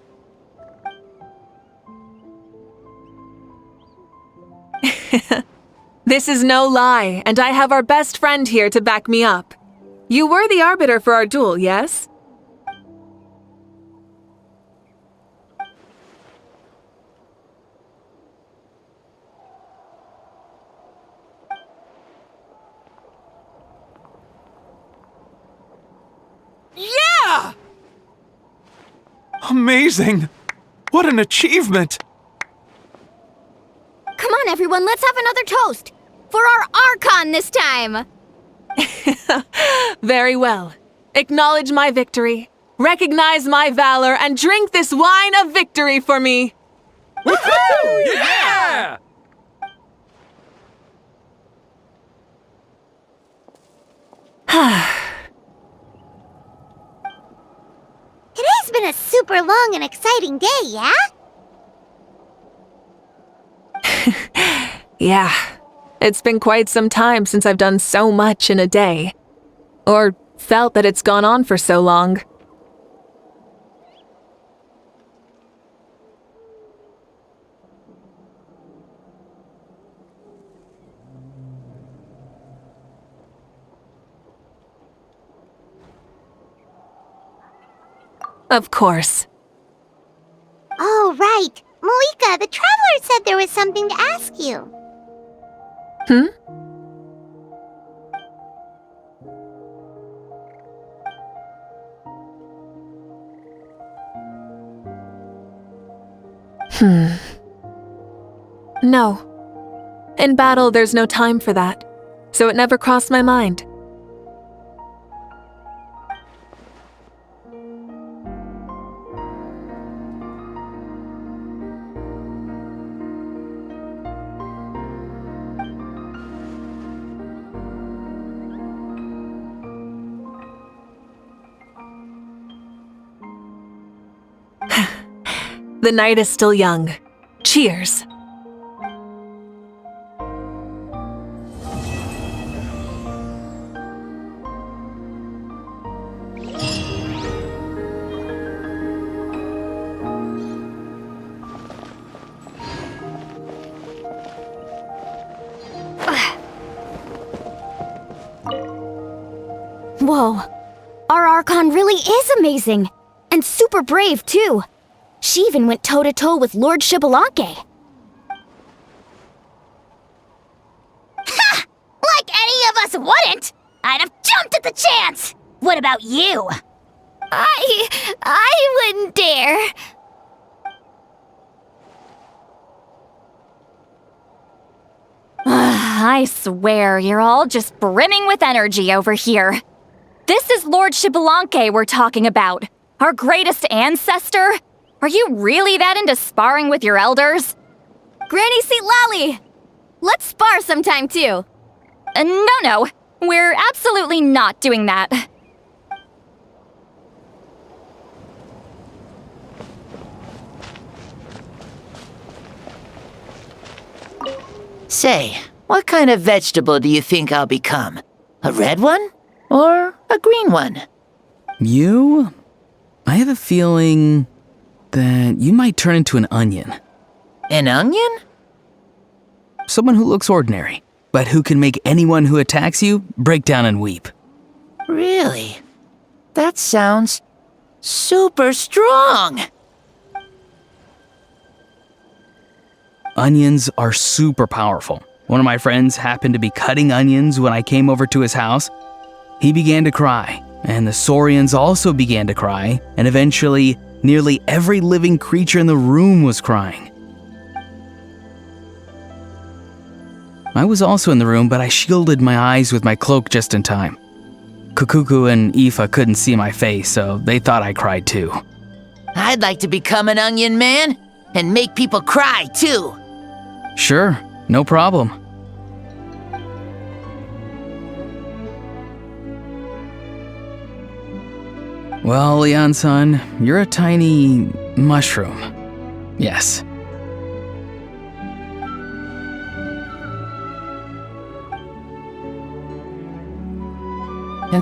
This is no lie, and I have our best friend here to back me up. You were the arbiter for our duel, yes? Yeah! Amazing! What an achievement! Come on, everyone, let's have another toast! For our Archon this time! Very well. Acknowledge my victory, recognize my valor, and drink this wine of victory for me! Woohoo! Yeah! Today's been a super long and exciting day, yeah? Yeah, it's been quite some time since I've done so much in a day. Or felt that it's gone on for so long. Of course. Oh, right. Mavuika, the Traveler said there was something to ask you. No. In battle, there's no time for that, so it never crossed my mind. The night is still young. Cheers. Whoa. Our Archon really is amazing! And super brave, too! She even went toe-to-toe with Lord Xbalanque. Ha! Like any of us wouldn't! I'd have jumped at the chance! What about you? I wouldn't dare. I swear, you're all just brimming with energy over here. This is Lord Xbalanque we're talking about. Our greatest ancestor? Are you really that into sparring with your elders? Granny Seat Lolly! Let's spar sometime, too. No. We're absolutely not doing that. Say, what kind of vegetable do you think I'll become? A red one? Or a green one? You? I have a feeling that you might turn into an onion. An onion? Someone who looks ordinary, but who can make anyone who attacks you break down and weep. Really? That sounds super strong! Onions are super powerful. One of my friends happened to be cutting onions when I came over to his house. He began to cry, and the Saurians also began to cry, and eventually, nearly every living creature in the room was crying. I was also in the room, but I shielded my eyes with my cloak just in time. Kukuku and Aoife couldn't see my face, so they thought I cried too. I'd like to become an onion man and make people cry too. Sure, no problem. Well, Leon-san, you're a tiny mushroom. Yes.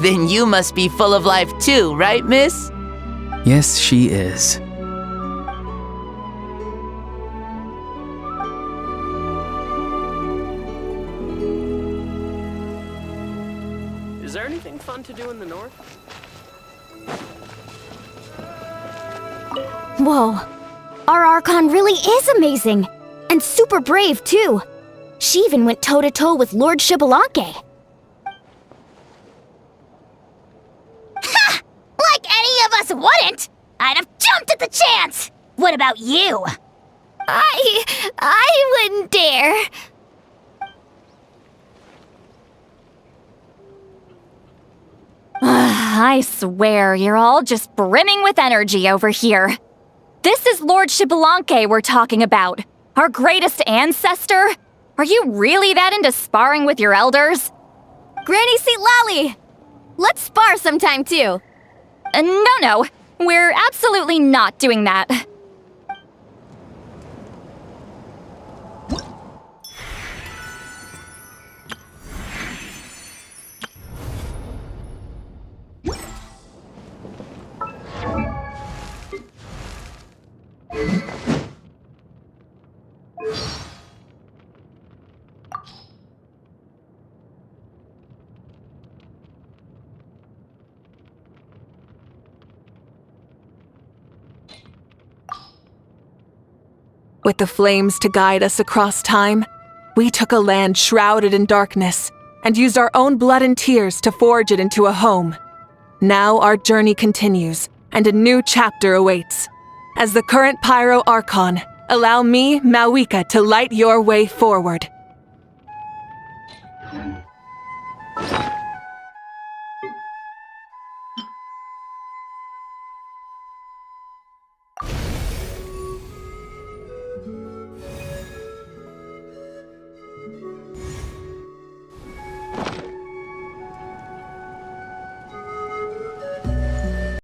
Then you must be full of life too, right, miss? Yes, she is. Is there anything fun to do in the north? Whoa. Our Archon really is amazing. And super brave, too. She even went toe-to-toe with Lord Xbalanque. Ha! Like any of us wouldn't! I'd have jumped at the chance! What about you? I wouldn't dare. I swear, you're all just brimming with energy over here. This is Lord Xbalanque we're talking about. Our greatest ancestor? Are you really that into sparring with your elders? Granny St. Lolly! Let's spar sometime, too. No. We're absolutely not doing that. With the flames to guide us across time, we took a land shrouded in darkness and used our own blood and tears to forge it into a home. Now our journey continues, and a new chapter awaits. As the current Pyro Archon, allow me, Mavuika, to light your way forward.